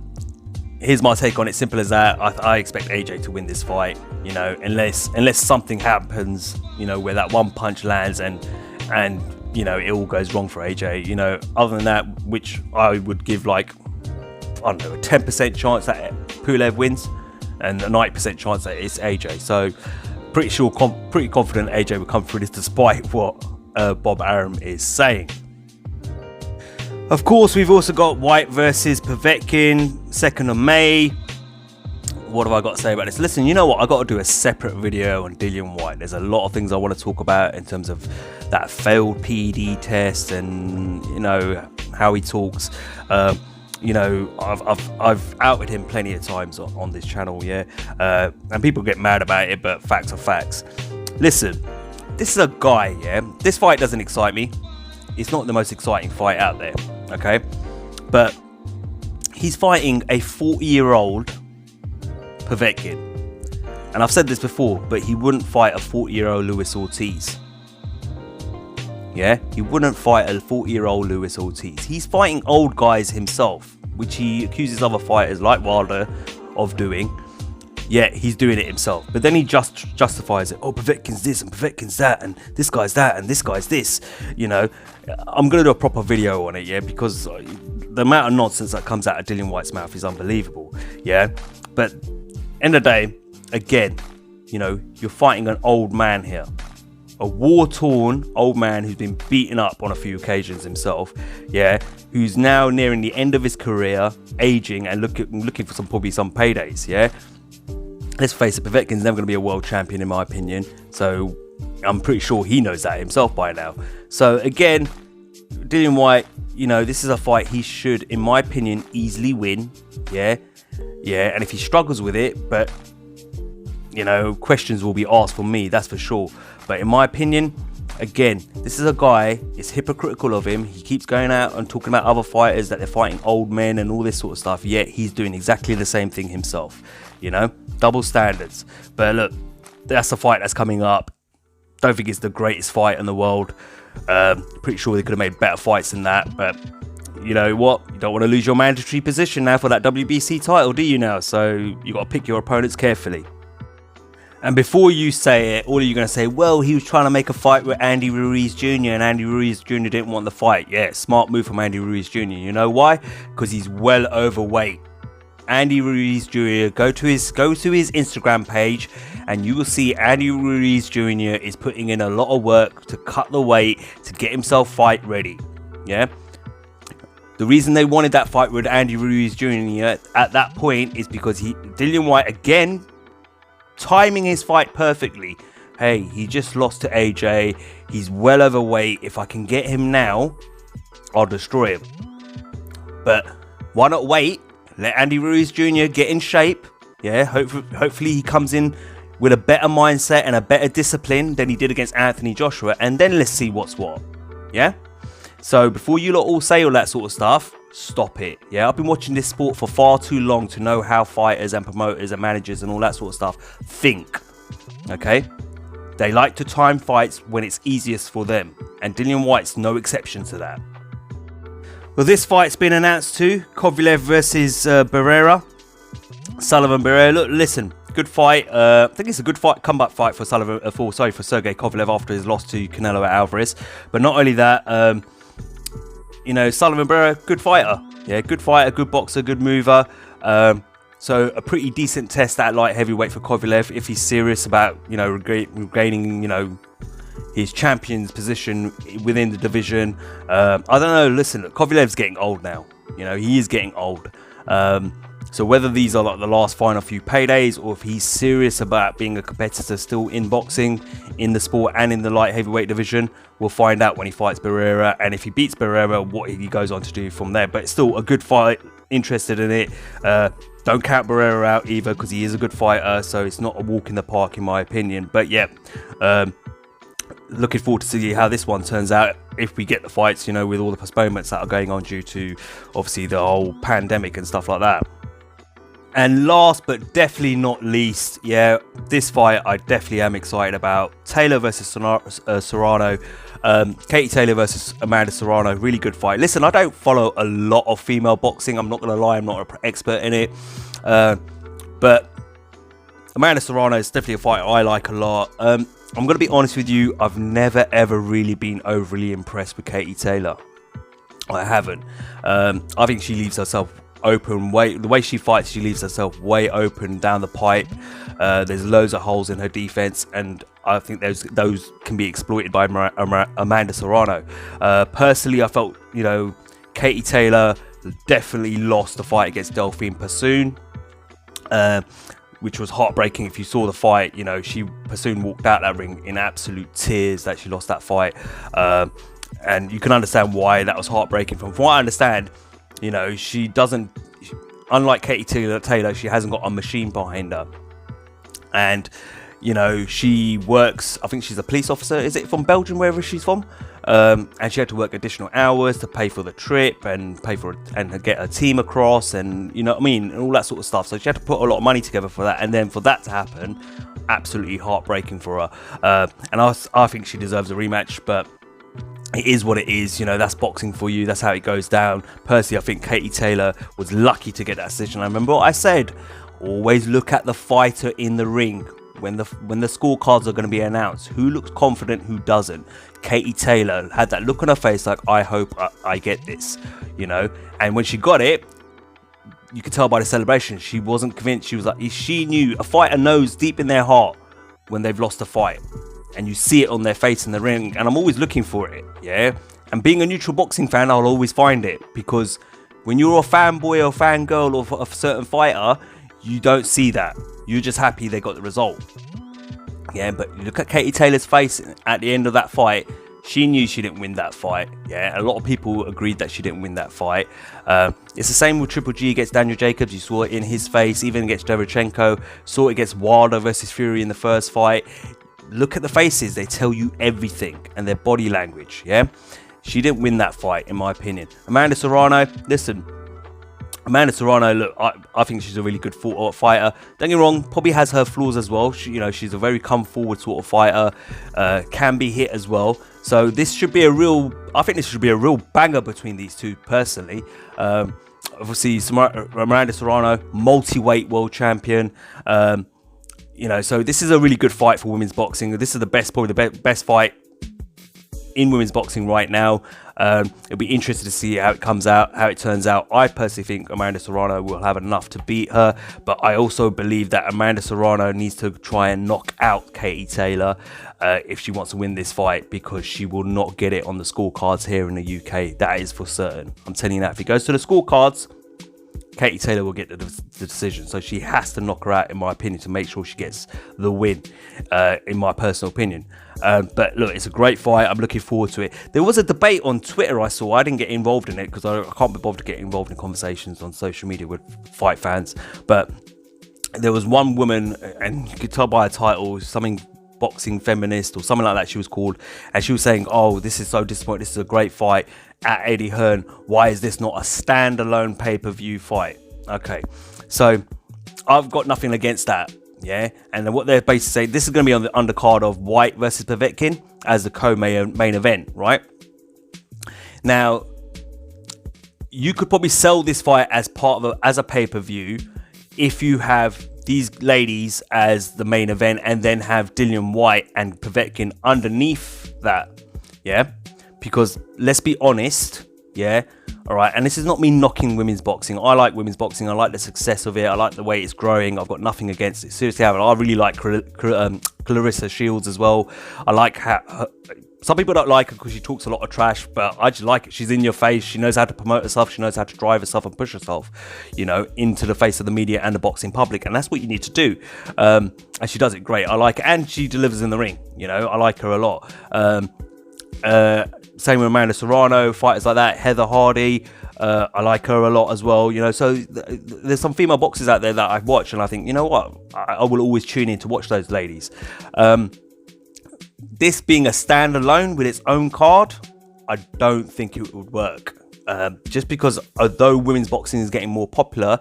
here's my take on it. Simple as that. I expect AJ to win this fight. Unless something happens, where that one punch lands and it all goes wrong for AJ. Other than that, which I would give a 10% chance that Pulev wins, and a 90% chance that it's AJ. So. Pretty confident AJ will come through this despite what Bob Arum is saying. Of course, we've also got White versus Povetkin, 2nd of May. What have I got to say about this? Listen, you know what? I got to do a separate video on Dillian Whyte. There's a lot of things I want to talk about in terms of that failed PED test and how he talks. I've outed him plenty of times on this channel, and people get mad about it, but facts are facts. Listen, this is a guy, this fight doesn't excite me. It's not the most exciting fight out there, okay? But he's fighting a 40-year-old Povetkin. And I've said this before, but he wouldn't fight a 40-year-old Luis Ortiz. He wouldn't fight a 40-year-old Luis Ortiz. He's fighting old guys himself, which he accuses other fighters like Wilder of doing. He's doing it himself. But then he justifies it. Oh, Povetkin's this and Povetkin's that, and this guy's that, and this guy's this. I'm going to do a proper video on it, because the amount of nonsense that comes out of Dillian Whyte's mouth is unbelievable. But end of the day, again, you're fighting an old man here. A war-torn old man who's been beaten up on a few occasions himself, who's now nearing the end of his career, aging and looking for probably some paydays, Let's face it, Povetkin's never going to be a world champion in my opinion, so I'm pretty sure he knows that himself by now. So again, Dillian Whyte, this is a fight he should, in my opinion, easily win, and if he struggles with it, but questions will be asked for me, that's for sure. But in my opinion, again, this is a guy, it's hypocritical of him. He keeps going out and talking about other fighters, that they're fighting old men and all this sort of stuff, yet he's doing exactly the same thing himself. Double standards. But look, that's a fight that's coming up. Don't think it's the greatest fight in the world. Pretty sure they could have made better fights than that, but you know what? You don't want to lose your mandatory position now for that WBC title, do you now? So you got to pick your opponents carefully. And before you say it, all of you are going to say, well, he was trying to make a fight with Andy Ruiz Jr. and Andy Ruiz Jr. didn't want the fight. Yeah, smart move from Andy Ruiz Jr. You know why? Because he's well overweight. Andy Ruiz Jr. Go to his Instagram page and you will see Andy Ruiz Jr. is putting in a lot of work to cut the weight to get himself fight ready. Yeah. The reason they wanted that fight with Andy Ruiz Jr. at that point is because Dillian Whyte, again, timing his fight perfectly. Hey, he just lost to AJ. He's well overweight. If I can get him now, I'll destroy him. But why not wait? Let Andy Ruiz Jr. get in shape. Yeah, hopefully he comes in with a better mindset and a better discipline than he did against Anthony Joshua. And then let's see what's what. Yeah? So before you lot all say all that sort of stuff, stop it. Yeah, I've been watching this sport for far too long to know how fighters and promoters and managers and all that sort of stuff think. Okay? They like to time fights when it's easiest for them. And Dillian Whyte's no exception to that. Well, this fight's been announced too. Kovalev versus Barrera. Sullivan Barrera. Look, listen, good fight. I think it's a good fight, comeback fight for Sergey Kovalev after his loss to Canelo Alvarez. But not only that, you know, Sullivan Barrera, good fighter. Yeah, good fighter, good boxer, good mover. So a pretty decent test at light heavyweight for Kovalev if he's serious about, you know, regaining, you know, his champion's position within the division. I don't know. Listen, Kovalev's getting old now. You know, he is getting old. So whether these are like the last final few paydays, or if he's serious about being a competitor still in boxing, in the sport and in the light heavyweight division, we'll find out when he fights Barrera. And if he beats Barrera, what he goes on to do from there. But it's still a good fight. Interested in it. Don't count Barrera out either, because he is a good fighter. So it's not a walk in the park in my opinion. But yeah, looking forward to see how this one turns out, if we get the fights, you know, with all the postponements that are going on due to obviously the whole pandemic and stuff like that. And last but definitely not least, yeah, this fight I definitely am excited about. Taylor versus Serrano. Katie Taylor versus Amanda Serrano. Really good fight. Listen, I don't follow a lot of female boxing. I'm not going to lie, I'm not an expert in it. But Amanda Serrano is definitely a fight I like a lot. I'm going to be honest with you, I've never ever really been overly impressed with Katie Taylor. I haven't. I think she leaves herself open the way she fights. She leaves herself way open down the pipe. There's loads of holes in her defense, and I think those can be exploited by Amanda Serrano. Personally, I felt, you know, Katie Taylor definitely lost the fight against Delphine Persoon, which was heartbreaking. If you saw the fight, you know, Persoon walked out that ring in absolute tears that she lost that fight, and you can understand why that was heartbreaking. From what I understand, you know, she doesn't, unlike Katie Taylor, she hasn't got a machine behind her. And, you know, she works, I think she's a police officer, is it from Belgium, wherever she's from? And she had to work additional hours to pay for the trip and get her team across, and, you know what I mean, and all that sort of stuff. So she had to put a lot of money together for that. And then for that to happen, absolutely heartbreaking for her. And I think she deserves a rematch, but it is what it is, you know, that's boxing for you, that's how it goes down. Personally, I think Katie Taylor was lucky to get that decision. I remember what I said, always look at the fighter in the ring when the scorecards are going to be announced. Who looks confident, who doesn't? Katie Taylor had that look on her face like, I hope I get this, you know. And when she got it, you could tell by the celebration, she wasn't convinced. She was like, she knew, a fighter knows deep in their heart when they've lost a fight. And you see it on their face in the ring, and I'm always looking for it, yeah? And being a neutral boxing fan, I'll always find it, because when you're a fanboy or fangirl of a certain fighter, you don't see that. You're just happy they got the result. Yeah, but you look at Katie Taylor's face at the end of that fight, she knew she didn't win that fight. Yeah, a lot of people agreed that she didn't win that fight. It's the same with Triple G against Daniel Jacobs. You saw it in his face, even against Derevchenko. Saw it against Wilder versus Fury in the first fight. Look at the faces, they tell you everything, and their body language, yeah? She didn't win that fight, in my opinion. Amanda Serrano, listen, Amanda Serrano, look, I think she's a really good fighter. Don't get me wrong, probably has her flaws as well. She, you know, she's a very come forward sort of fighter, can be hit as well. So this should be I think this should be a real banger between these two, personally. Obviously, Amanda Serrano, multi-weight world champion. You know, so this is a really good fight for women's boxing. This is probably the best fight in women's boxing right now. It'll be interesting to see how it comes out, how it turns out. I personally think Amanda Serrano will have enough to beat her, but I also believe that Amanda Serrano needs to try and knock out Katie Taylor if she wants to win this fight, because she will not get it on the scorecards here in the UK. That is for certain. I'm telling you that. If it goes to the scorecards, Katie Taylor will get the decision. So she has to knock her out, in my opinion, to make sure she gets the win, in my personal opinion. But look, it's a great fight. I'm looking forward to it. There was a debate on Twitter I saw. I didn't get involved in it because I can't be bothered to get involved in conversations on social media with fight fans. But there was one woman, and you could tell by her title, something boxing feminist or something like that she was called, and she was saying, oh, this is so disappointing, this is a great fight at Eddie Hearn, why is this not a standalone pay-per-view fight? Okay, so I've got nothing against that, yeah, and then what they're basically saying, this is going to be on the undercard of White versus Povetkin as the co-main event, right? Now, you could probably sell this fight as part of as a pay-per-view if you have these ladies as the main event and then have Dillian White and Povetkin underneath that, yeah? Because let's be honest, yeah, all right, and this is not me knocking women's boxing. I like women's boxing. I like the success of it. I like the way it's growing. I've got nothing against it. Seriously, I really like Clarissa Shields as well. I like Some people don't like her because she talks a lot of trash, but I just like it. She's in your face. She knows how to promote herself. She knows how to drive herself and push herself, into the face of the media and the boxing public. And that's what you need to do. And she does it great. I like it. And she delivers in the ring. I like her a lot. Same with Amanda Serrano, fighters like that. Heather Hardy. I like her a lot as well. So there's some female boxers out there that I watch and I think, you know what? I will always tune in to watch those ladies. This being a standalone with its own card, I don't think it would work. Just because although women's boxing is getting more popular,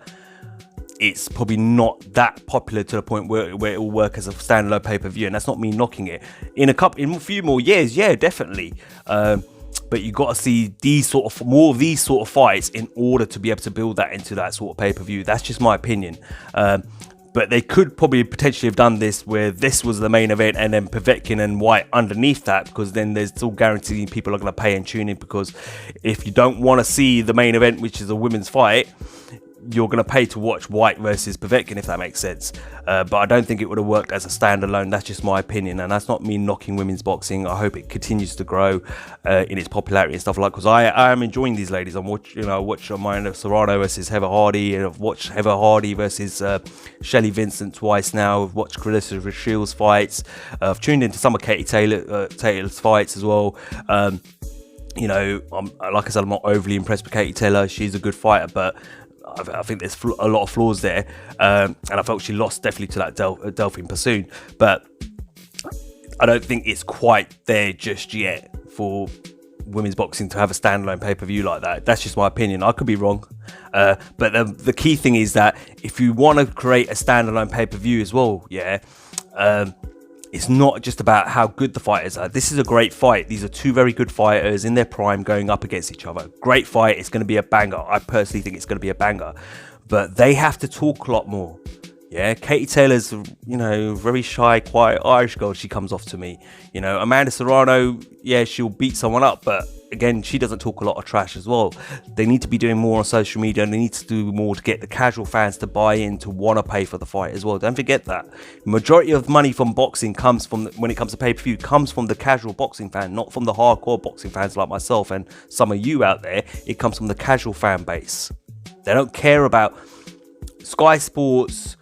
it's probably not that popular to the point where it will work as a standalone pay-per-view. And that's not me knocking it. In a few more years, yeah, definitely. But you got to see more of these sort of fights in order to be able to build that into that sort of pay-per-view. That's just my opinion. But they could probably potentially have done this where this was the main event and then Povetkin and White underneath that, because then there's still guaranteeing people are going to pay and tune in, because if you don't want to see the main event, which is a women's fight, you're going to pay to watch White versus Povetkin, if that makes sense. But I don't think it would have worked as a standalone. That's just my opinion, and that's not me knocking women's boxing. I hope it continues to grow in its popularity and stuff like that, because I am enjoying these ladies. I watch Amanda Serrano versus Heather Hardy, and I've watched Heather Hardy versus Shelley Vincent twice now. I've watched Clarissa Shields fights. I've tuned into some of Katie Taylor's fights as well. Like I said, I'm not overly impressed with Katie Taylor. She's a good fighter, but I think there's a lot of flaws there, and I felt she lost definitely to that Delphine Pursoon, but I don't think it's quite there just yet for women's boxing to have a standalone pay-per-view like that. That's just my opinion. I could be wrong, but the key thing is that if you want to create a standalone pay-per-view as well, it's not just about how good the fighters are. This is a great fight. These are two very good fighters in their prime going up against each other. Great fight. It's going to be a banger. I personally think it's going to be a banger. But they have to talk a lot more. Yeah, Katie Taylor's, very shy, quiet Irish girl. She comes off to me. Amanda Serrano, yeah, she'll beat someone up, but again, she doesn't talk a lot of trash as well. They need to be doing more on social media, and they need to do more to get the casual fans to buy in, to want to pay for the fight as well. Don't forget that. The majority of money from boxing comes from, when it comes to pay-per-view, comes from the casual boxing fan, not from the hardcore boxing fans like myself and some of you out there. It comes from the casual fan base. They don't care about Sky Sports,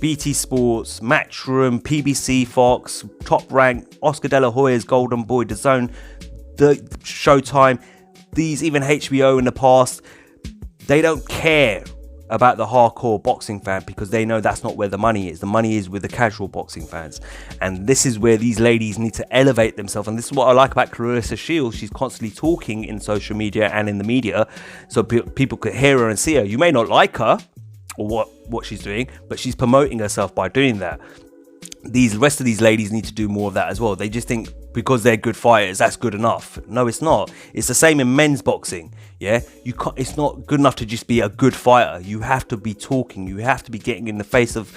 BT Sports, Matchroom, PBC, Fox, Top Rank, Oscar De La Hoya's Golden Boy, DAZN, the Showtime, these, even HBO in the past. They don't care about the hardcore boxing fan, because they know that's not where the money is. The money is with the casual boxing fans, and this is where these ladies need to elevate themselves. And this is what I like about Clarissa Shields. She's constantly talking in social media and in the media, so people could hear her and see her. You may not like her or what she's doing, but she's promoting herself by doing that. The rest of these ladies need to do more of that as well. They just think because they're good fighters, that's good enough. No, it's not. It's the same in men's boxing. Yeah, you can't. It's not good enough to just be a good fighter. You have to be talking. You have to be getting in the face of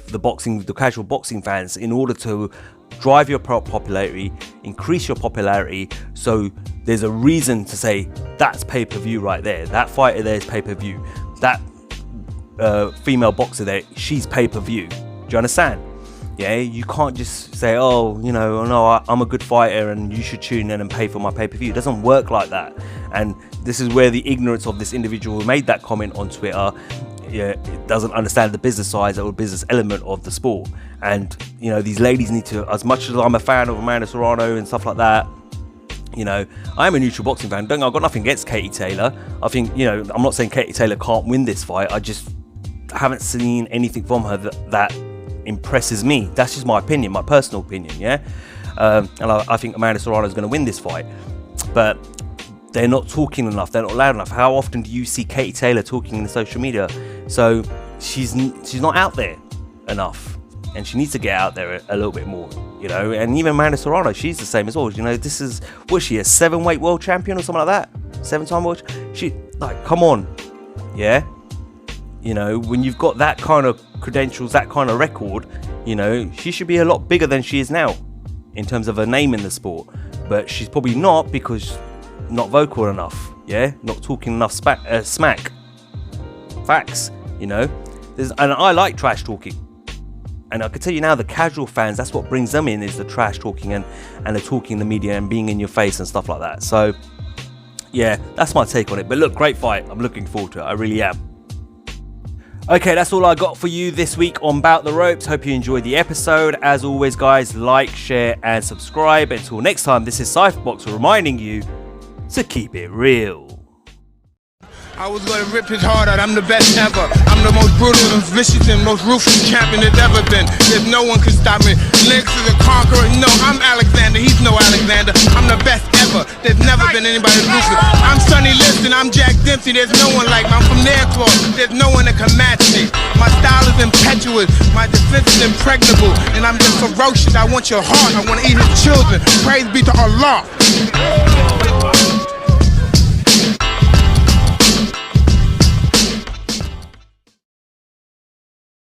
the casual boxing fans in order to drive your popularity, increase your popularity. So there's a reason to say that's pay-per-view right there. That fighter there is pay-per-view. That female boxer there, she's pay-per-view. Do you understand? Yeah, you can't just say, oh, no, I'm a good fighter and you should tune in and pay for my pay-per-view. It doesn't work like that. And this is where the ignorance of this individual who made that comment on Twitter, it doesn't understand the business side or business element of the sport. And these ladies need to, as much as I'm a fan of Amanda Serrano and stuff like that, I'm a neutral boxing fan. I've got nothing against Katie Taylor. I think, I'm not saying Katie Taylor can't win this fight. I just haven't seen anything from her that impresses me. That's just my opinion, my personal opinion, yeah. And I think Amanda Serrano is going to win this fight, but they're not talking enough. They're not loud enough. How often do you see Katie Taylor talking in the social media? So she's not out there enough, and she needs to get out there a little bit more, And even Amanda Serrano, she's the same as well. This is, was she a 7-weight world champion or something like that? 7-time world. She, come on, yeah. When you've got that kind of credentials, that kind of record, she should be a lot bigger than she is now in terms of her name in the sport. But she's probably not, because not vocal enough, yeah, not talking enough smack, facts, and I like trash talking, And I can tell you now, the casual fans, that's what brings them in, is the trash talking and the talking in the media and being in your face and stuff like that. So, yeah, that's my take on it. But look, great fight. I'm looking forward to it. I really am. Okay, that's all I got for you this week on Bout the Ropes. Hope you enjoyed the episode. As always, guys, like, share, and subscribe. Until next time, this is Cypherbox reminding you to keep it real. I was gonna rip his heart out, I'm the best ever. I'm the most brutal and vicious and most ruthless champion there's ever been. There's no one can stop me. Lynx is a conqueror, no, I'm Alexander, he's no Alexander. I'm the best ever, there's never been anybody ruthless. I'm Sonny Liston, I'm Jack Dempsey, there's no one like me. I'm from Nairclaw, there's no one that can match me. My style is impetuous, my defense is impregnable, and I'm just ferocious. I want your heart, I wanna eat his children. Praise be to Allah.